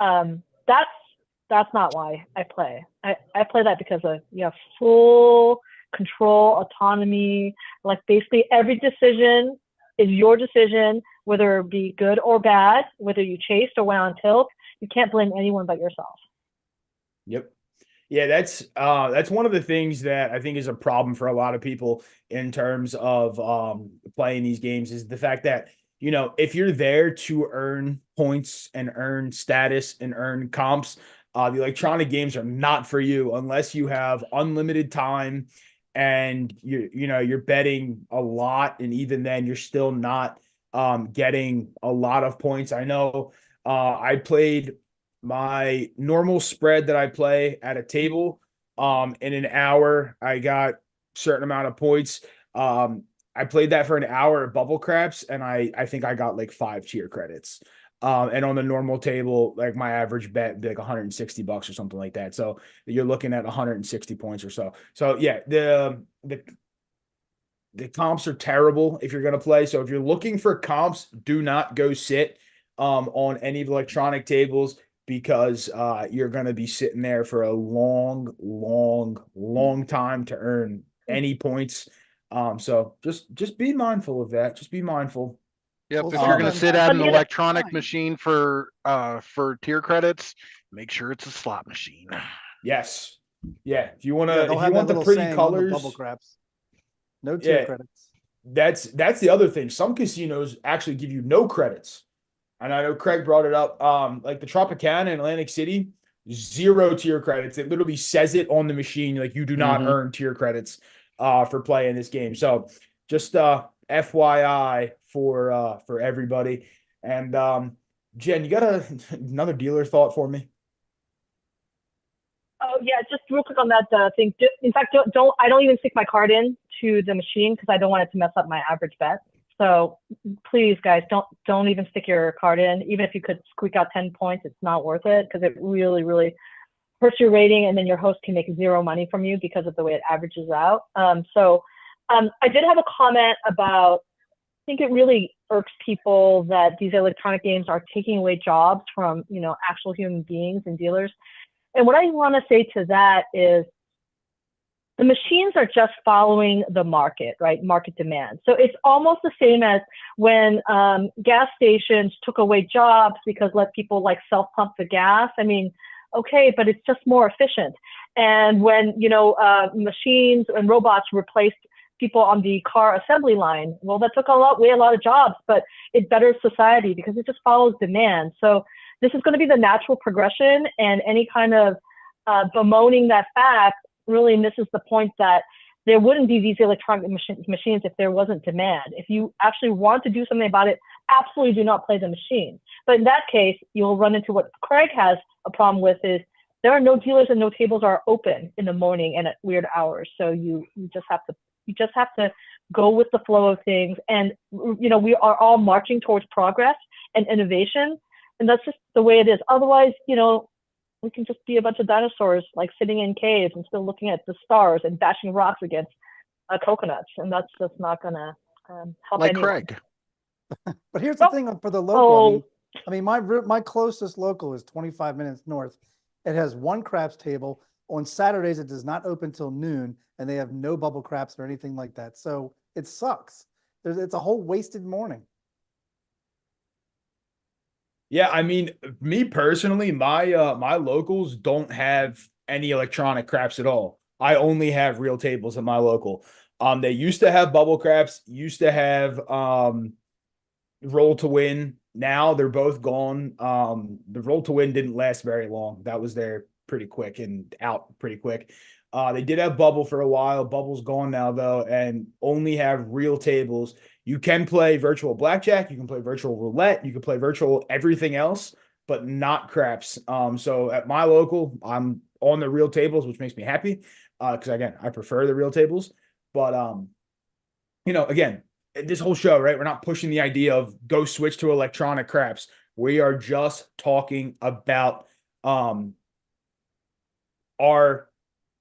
that's not why I play. I play that because you have full control, autonomy. Like basically every decision is your decision, whether it be good or bad, whether you chased or went on tilt. You can't blame anyone but yourself. Yep. Yeah, that's one of the things that I think is a problem for a lot of people in terms of playing these games, is the fact that, you know, if you're there to earn points and earn status and earn comps, the electronic games are not for you unless you have unlimited time and you're betting a lot, and even then you're still not getting a lot of points. I know I played my normal spread that I play at a table. In an hour, I got a certain amount of points. I played that for an hour at Bubble Craps, and I think I got like 5 tier credits. And on the normal table, like my average bet would be like $160 or something like that. So you're looking at 160 points or so. So yeah, the comps are terrible if you're going to play. So if you're looking for comps, do not go sit on any of the electronic tables, because you're going to be sitting there for a long time to earn any points. So just be mindful of that. Just be mindful. Yep. Well, If you're going to sometimes- sit at an But the- electronic Fine. machine for tier credits, make sure it's a slot machine. Yes. Yeah. If you want Yeah, to, they'll if have you want that the little pretty saying on the colors, bubble craps. No tier Yeah. credits. that's the other thing. Some casinos actually give you no credits. And I know Craig brought it up. Like the Tropicana in Atlantic City, 0 tier credits. It literally says it on the machine, like you do not Mhm. earn tier credits for playing this game. So just FYI for everybody. And Jen, you got another dealer thought for me? Oh yeah, just real quick on that thing. In fact, I don't even stick my card in to the machine because I don't want it to mess up my average bet. So please, guys, don't even stick your card in. Even if you could squeak out 10 points, it's not worth it, because it really hurts your rating, and then your host can make 0 money from you because of the way it averages out. I did have a comment about, I think it really irks people that these electronic games are taking away jobs from, actual human beings and dealers. And what I want to say to that is, the machines are just following the market, right? Market demand. So it's almost the same as when gas stations took away jobs because let people like self-pump the gas. I mean, okay, but it's just more efficient. And when, machines and robots replaced people on the car assembly line. Well, that took away a lot of jobs, but it betters society because it just follows demand. So this is going to be the natural progression, and any kind of bemoaning that fact really misses the point that there wouldn't be these electronic machines if there wasn't demand. If you actually want to do something about it, absolutely do not play the machine. But in that case, you'll run into what Craig has a problem with, is there are no dealers and no tables are open in the morning and at weird hours. So you just have to go with the flow of things. And, you know, we are all marching towards progress and innovation. And that's just the way it is. Otherwise, you know, we can just be a bunch of dinosaurs, like sitting in caves and still looking at the stars and bashing rocks against coconuts. And that's just not going to help Like anyone. Craig. But here's the thing for the local. I mean, my closest local is 25 minutes north. It has one craps table. On Saturdays, it does not open till noon, and they have no bubble craps or anything like that. So it sucks. It's a whole wasted morning. Yeah, I mean, me personally, my locals don't have any electronic craps at all. I only have real tables at my local. They used to have bubble craps, used to have roll to win. Now they're both gone. The roll to win didn't last very long. That was there pretty quick and out pretty quick. They did have bubble for a while. Bubble's gone now though, and only have real tables. You can play virtual blackjack, you can play virtual roulette, you can play virtual everything else, but not craps. So at my local, I'm on the real tables, which makes me happy. Because again, I prefer the real tables. But you know, again, this whole show, right? We're not pushing the idea of go switch to electronic craps. We are just talking about our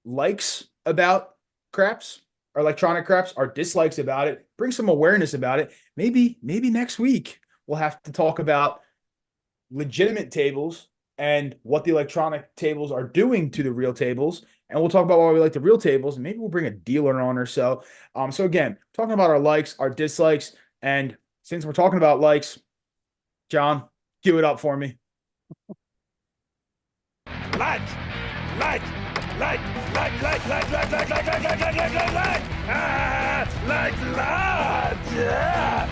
likes about craps, our electronic craps, our dislikes about it, bring some awareness about it. Maybe next week we'll have to talk about legitimate tables and what the electronic tables are doing to the real tables. And we'll talk about why we like the real tables, and maybe we'll bring a dealer on or so. So again, talking about our likes, our dislikes, and since we're talking about likes, John, cue it up for me. Like, yeah.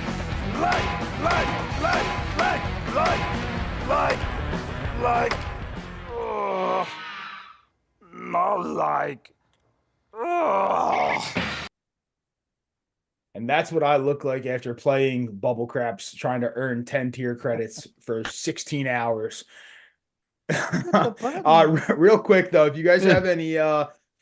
Not like. And that's what I look like after playing bubble craps, trying to earn 10 tier credits for 16 hours. Real quick though, if you guys have any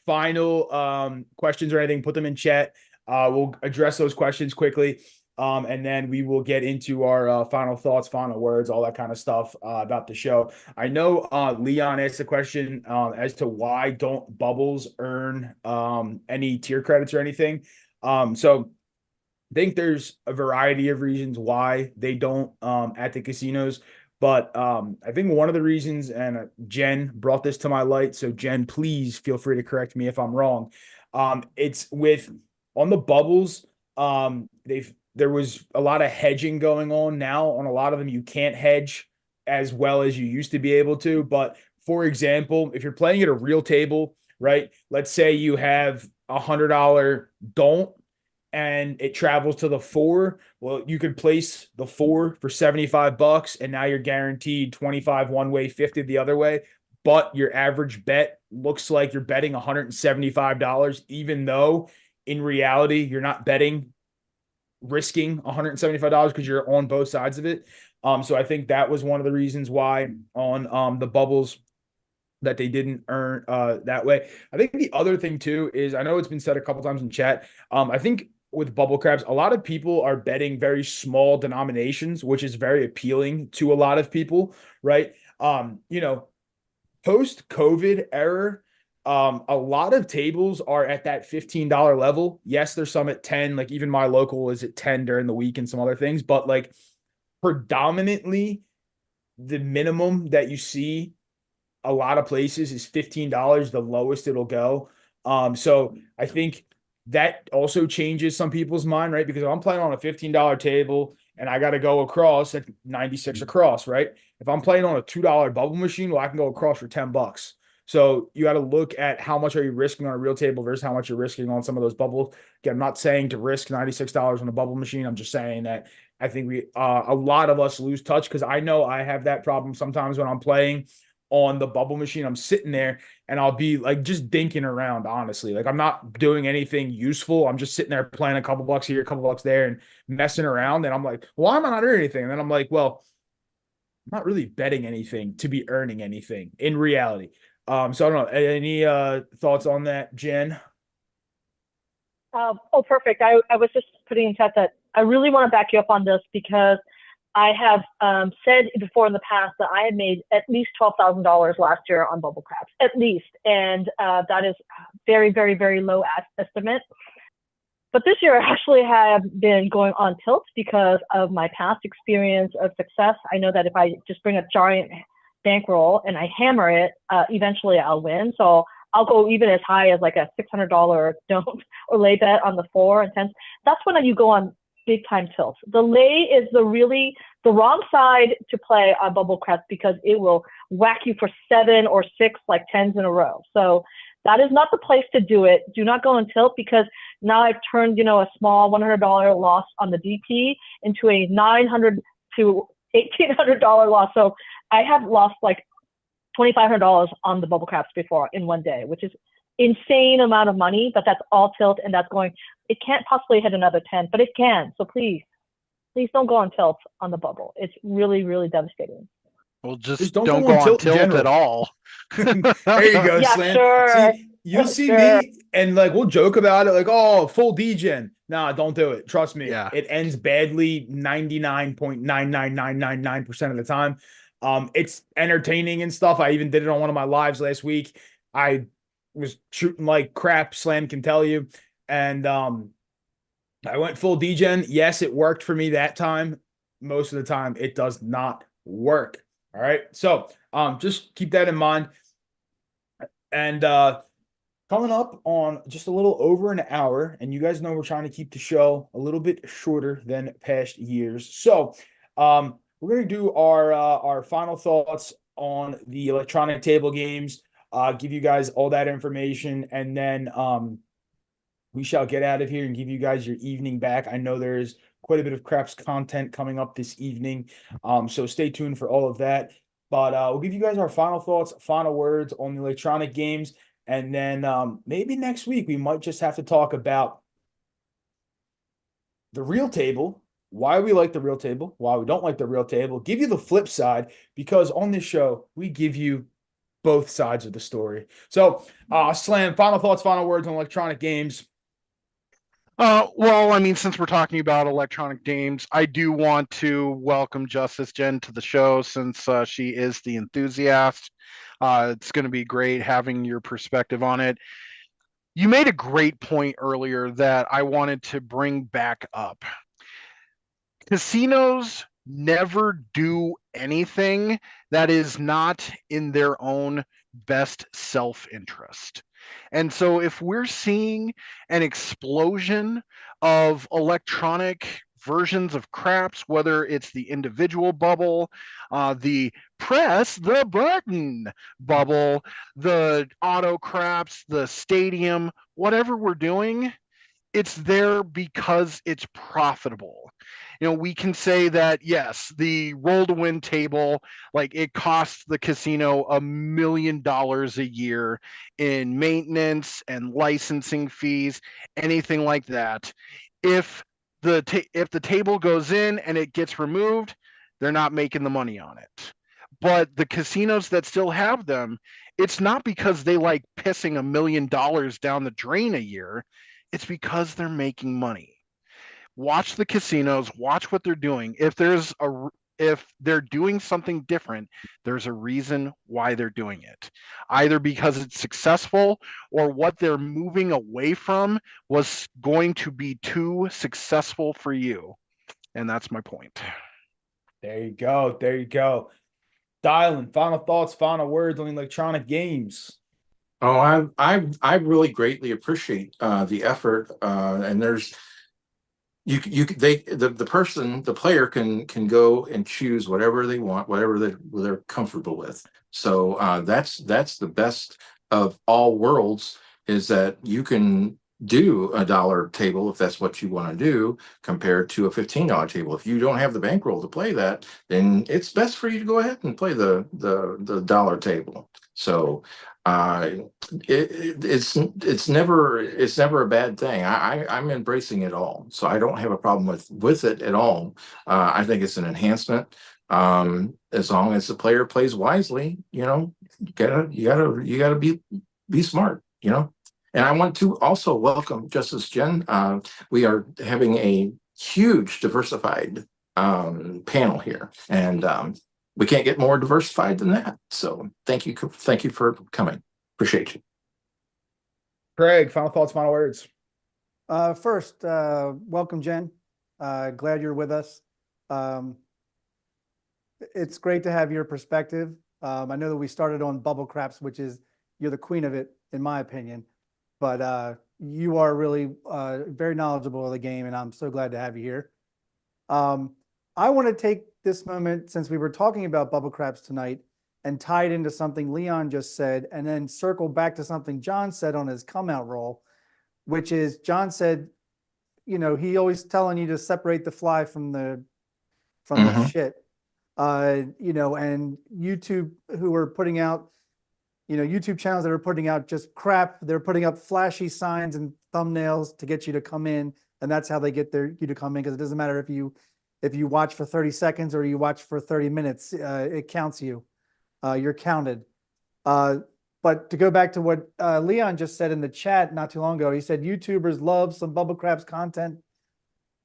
final questions or anything, put them in chat. We'll address those questions quickly. And then we will get into our final thoughts, final words, all that kind of stuff about the show. I know Leon asked a question as to why don't bubbles earn any tier credits or anything. So I think there's a variety of reasons why they don't at the casinos. But I think one of the reasons, and Jen brought this to my light, so Jen, please feel free to correct me if I'm wrong. It's with on the bubbles, there was a lot of hedging going on. Now on a lot of them, you can't hedge as well as you used to be able to. But for example, if you're playing at a real table, right? Let's say you have $100 don't, and it travels to the 4. Well, you could place the 4 for $75, and now you're guaranteed 25 one way, 50 the other way. But your average bet looks like you're betting $175, even though in reality you're not risking $175 because you're on both sides of it. So I think that was one of the reasons why on the bubbles that they didn't earn that way. I think the other thing too is, I know it's been said a couple times in chat. I think with bubble craps, a lot of people are betting very small denominations, which is very appealing to a lot of people, right? You know, post-COVID era, a lot of tables are at that $15 level. Yes, there's some at 10, like even my local is at 10 during the week and some other things, but like predominantly the minimum that you see a lot of places is $15, the lowest it'll go. So I think that also changes some people's mind, right? Because if I'm playing on a $15 table and I got to go across at 96 across, right? If I'm playing on a $2 bubble machine, well, I can go across for $10. So you got to look at how much are you risking on a real table versus how much you're risking on some of those bubbles. Again, I'm not saying to risk $96 on a bubble machine. I'm just saying that I think a lot of us lose touch, because I know I have that problem sometimes when I'm playing on the bubble machine. I'm sitting there and I'll be like just dinking around, honestly. Like I'm not doing anything useful. I'm just sitting there playing a couple bucks here, a couple bucks there, and messing around. And I'm like, why am I not earning anything? And then I'm like, well, I'm not really betting anything to be earning anything in reality. So I don't know. Any thoughts on that, Jen? Oh, perfect. I was just putting in chat that I really want to back you up on this, because I have said before in the past that I had made at least $12,000 last year on bubble crabs, at least. And that is very, very, very low estimate. But this year I actually have been going on tilt because of my past experience of success. I know that if I just bring a giant bankroll and I hammer it, eventually I'll win. So I'll go even as high as like a $600 don't or lay bet on the 4 and 10s. That's when you go on big time tilts. The lay is the wrong side to play on bubble crabs, because it will whack you for 7 or 6 like 10s in a row. So that is not the place to do it. Do not go on tilt, because now I've turned, a small $100 loss on the DP into a $900 to $1,800 loss. So I have lost like $2,500 on the bubble crabs before in one day, which is insane amount of money, but that's all tilt, and it can't possibly hit another 10, but it can. So please don't go on tilt on the bubble. It's really, really devastating. Well, just don't don't go go on on tilt in tilt general. at all. There you go, Yeah, Slam. sure. See, you'll see Sure. me and like we'll joke about it, like, oh, full degen. Nah, don't do it. Trust me. Yeah. It ends badly 99.99999% of the time. It's entertaining and stuff. I even did it on one of my lives last week. I was shooting like crap, Slam can tell you. And I went full degen. Yes, it worked for me that time. Most of the time, it does not work. All right. So just keep that in mind. And coming up on just a little over an hour, and you guys know we're trying to keep the show a little bit shorter than past years. So we're going to do our final thoughts on the electronic table games, give you guys all that information, and then we shall get out of here and give you guys your evening back. I know there's quite a bit of craps content coming up this evening, so stay tuned for all of that. But we'll give you guys our final thoughts, final words on the electronic games, and then maybe next week we might just have to talk about the real table, why we like the real table, why we don't like the real table, give you the flip side, because on this show, we give you both sides of the story. So, Slam, final thoughts, final words on electronic games. Well, I mean, since we're talking about electronic games, I do want to welcome JusticeJen to the show, since she is the enthusiast. It's going to be great having your perspective on it. You made a great point earlier that I wanted to bring back up. Casinos never do anything that is not in their own best self-interest. And so if we're seeing an explosion of electronic versions of craps, whether it's the individual bubble, the press the button bubble, the auto craps, the stadium, whatever we're doing, it's there because it's profitable. We can say that, yes, the roll to win table, like it costs the casino $1 million a year in maintenance and licensing fees, anything like that. If the table goes in and it gets removed, they're not making the money on it. But the casinos that still have them, it's not because they like pissing $1 million down the drain a year. It's because they're making money. Watch the casinos, watch what they're doing. If they're doing something different, there's a reason why they're doing it. Either because it's successful, or what they're moving away from was going to be too successful for you. And that's my point. There you go. There you go. Dylan, final thoughts, final words on electronic games. Oh, I really greatly appreciate the effort, and there's the player can go and choose whatever they want, whatever they're comfortable with. So that's the best of all worlds, is that you can do a dollar table if that's what you want to do, compared to a $15 table. If you don't have the bankroll to play that, then it's best for you to go ahead and play the dollar table. So it's never a bad thing. I'm embracing it all, so I don't have a problem with it at all. I think it's an enhancement. As long as the player plays wisely, you gotta be smart, And I want to also welcome JusticeJen. We are having a huge diversified panel here, and we can't get more diversified than that. So thank you for coming. Appreciate you. Craig, final thoughts, final words. First, welcome, Jen. Glad you're with us. It's great to have your perspective. I know that we started on bubble craps, which is, you're the queen of it, in my opinion. But you are really very knowledgeable of the game, and I'm so glad to have you here. I want to take this moment, since we were talking about bubble craps tonight, and tie it into something Leon just said, and then circle back to something John said on his come out roll, which is, John said, he always telling you to separate the fly from the shit. And YouTube, who are putting out, YouTube channels that are putting out just crap. They're putting up flashy signs and thumbnails to get you to come in, and that's how they get you to come in, because it doesn't matter if you watch for 30 seconds or you watch for 30 minutes, it counts you. You're counted. But to go back to what Leon just said in the chat not too long ago, he said YouTubers love some bubble craps content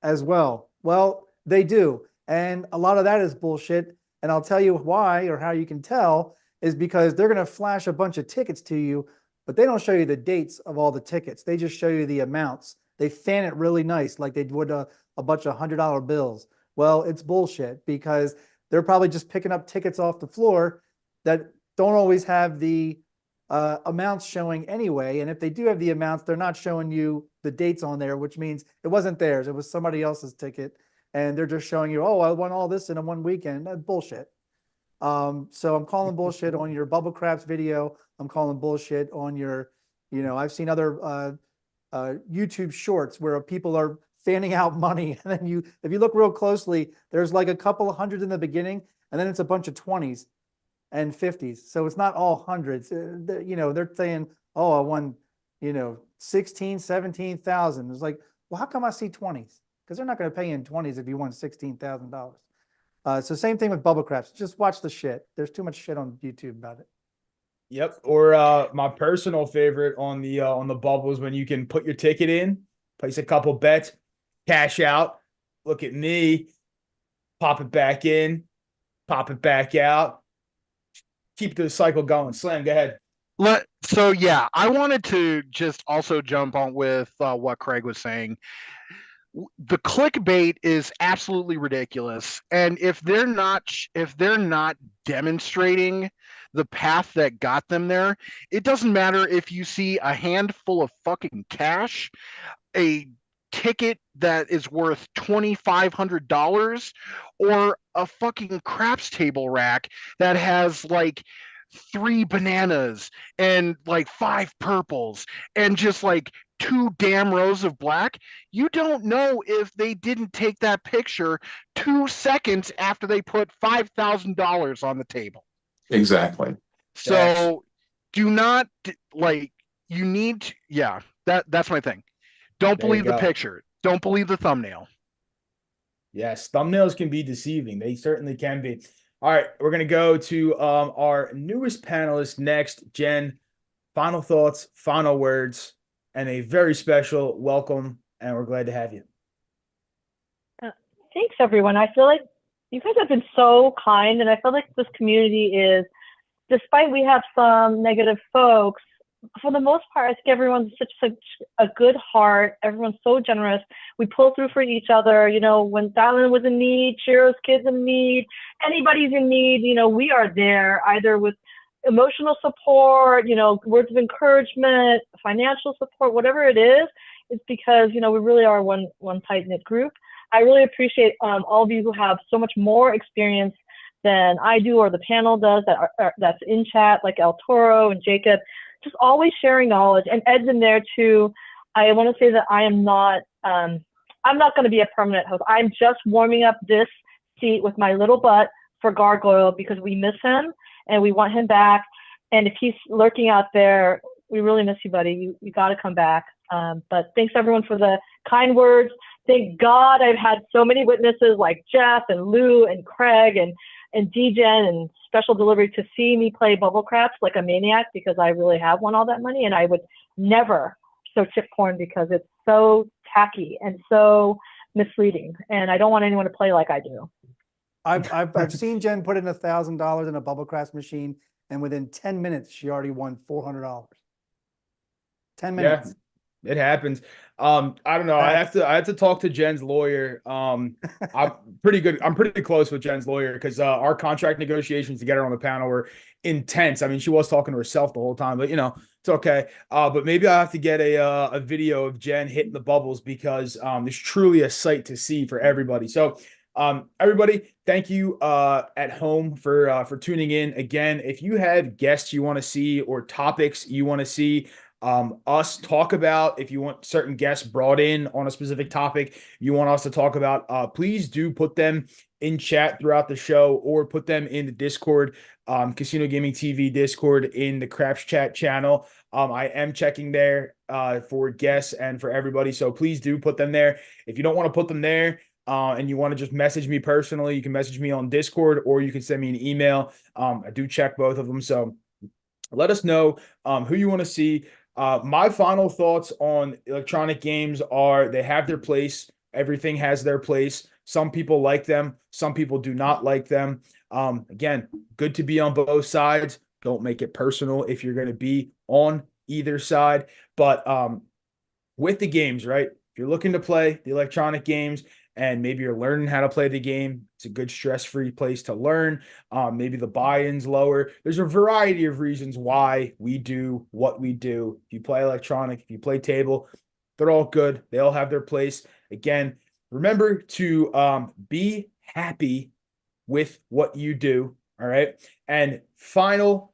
as well. Well, they do. And a lot of that is bullshit. And I'll tell you why, or how you can tell, is because they're going to flash a bunch of tickets to you, but they don't show you the dates of all the tickets. They just show you the amounts. They fan it really nice, like they would a bunch of $100 bills. Well, it's bullshit, because they're probably just picking up tickets off the floor that don't always have the amounts showing anyway. And if they do have the amounts, they're not showing you the dates on there, which means it wasn't theirs. It was somebody else's ticket. And they're just showing you, oh, I won all this in a one weekend. That's bullshit. So I'm calling bullshit on your bubble craps video. I'm calling bullshit on your, I've seen other YouTube shorts where people are fanning out money. And then if you look real closely, there's like a couple of hundreds in the beginning, and then it's a bunch of 20s and 50s. So it's not all hundreds. They're saying, oh, I won, 16, 17,000. It's like, well, how come I see 20s? Because they're not going to pay you in 20s if you won $16,000. So same thing with bubble craps. Just watch the shit. There's too much shit on YouTube about it. Yep. Or my personal favorite on the bubble is when you can put your ticket in, place a couple bets, cash out, look at me, pop it back in, pop it back out, keep the cycle going. Slam, go ahead. So yeah, I wanted to just also jump on with what Craig was saying. The clickbait is absolutely ridiculous, and if they're not demonstrating the path that got them there, it doesn't matter if you see a handful of fucking cash, a ticket that is worth $2,500, or a fucking craps table rack that has like 3 bananas and like 5 purples and just like 2 damn rows of black. You don't know if they didn't take that picture 2 seconds after they put $5,000 on the table. Exactly. So do not you need to, that's my thing. Don't believe the picture. Don't believe the thumbnail. Yes, thumbnails can be deceiving. They certainly can be. All right, we're going to go to our newest panelist next. Jen, final thoughts, final words, and a very special welcome, and we're glad to have you. Thanks, everyone. I feel like you guys have been so kind, and I feel like this community is, despite we have some negative folks, for the most part, I think everyone's such a good heart. Everyone's so generous. We pull through for each other. When Dylan was in need, Chiro's kids in need, anybody's in need, we are there, either with emotional support, words of encouragement, financial support, whatever it is. It's because, we really are one tight-knit group. I really appreciate all of you who have so much more experience than I do or the panel does that's in chat, like El Toro and Jacob, just always sharing knowledge. And Ed's in there too. I want to say that I'm not going to be a permanent host. I'm just warming up this seat with my little butt for Gargoyle because we miss him and we want him back. And if he's lurking out there, we really miss you, buddy. You got to come back. But thanks everyone for the kind words. Thank God I've had so many witnesses like Jeff and Lou and Craig and DJen and Special Delivery to see me play bubble craps like a maniac, because I really have won all that money, and I would never show chip corn because it's so tacky and so misleading, and I don't want anyone to play like I do. I've seen Jen put in $1,000 in a bubble craps machine, and within 10 minutes she already won $400. 10 minutes. Yeah. It happens. I don't know. I have to talk to Jen's lawyer. I'm pretty good. I'm pretty close with Jen's lawyer because our contract negotiations to get her on the panel were intense. I mean, she was talking to herself the whole time, but it's okay. But maybe I have to get a video of Jen hitting the bubbles because it's truly a sight to see for everybody. So everybody, thank you at home for tuning in. Again, if you have guests you want to see or topics you want to see us talk about, if you want certain guests brought in on a specific topic you want us to talk about, please do put them in chat throughout the show or put them in the Discord, Casino Gaming TV Discord in the Craps Chat channel. I am checking there for guests and for everybody, so please do put them there. If you don't want to put them there and you want to just message me personally, you can message me on Discord or you can send me an email. I do check both of them, so let us know who you want to see. My final thoughts on electronic games are they have their place. Everything has their place. Some people like them. Some people do not like them. Again, good to be on both sides. Don't make it personal if you're going to be on either side. But with the games, right? If you're looking to play the electronic games and maybe you're learning how to play the game, it's a good stress-free place to learn. Maybe the buy-in's lower. There's a variety of reasons why we do what we do. If you play electronic, if you play table, they're all good. They all have their place. Again, remember to be happy with what you do, all right? And final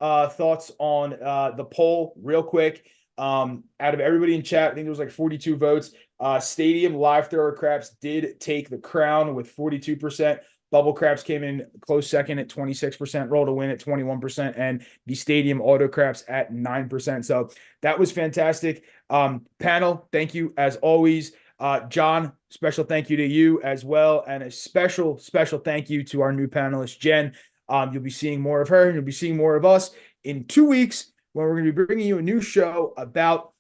thoughts on the poll real quick. Out of everybody in chat, I think there was like 42 votes. Stadium Live Thrower Craps did take the crown with 42%. Bubble Craps came in close second at 26%, Roll to Win at 21%, and the Stadium Auto Craps at 9%. So that was fantastic. Panel, thank you as always. John, special thank you to you as well, and a special thank you to our new panelist, Jen. You'll be seeing more of her, and you'll be seeing more of us in 2 weeks when we're going to be bringing you a new show about,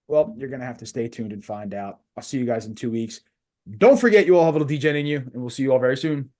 well, you're going to have to stay tuned and find out. I'll see you guys in 2 weeks. Don't forget you all have a little DJing in you, and we'll see you all very soon.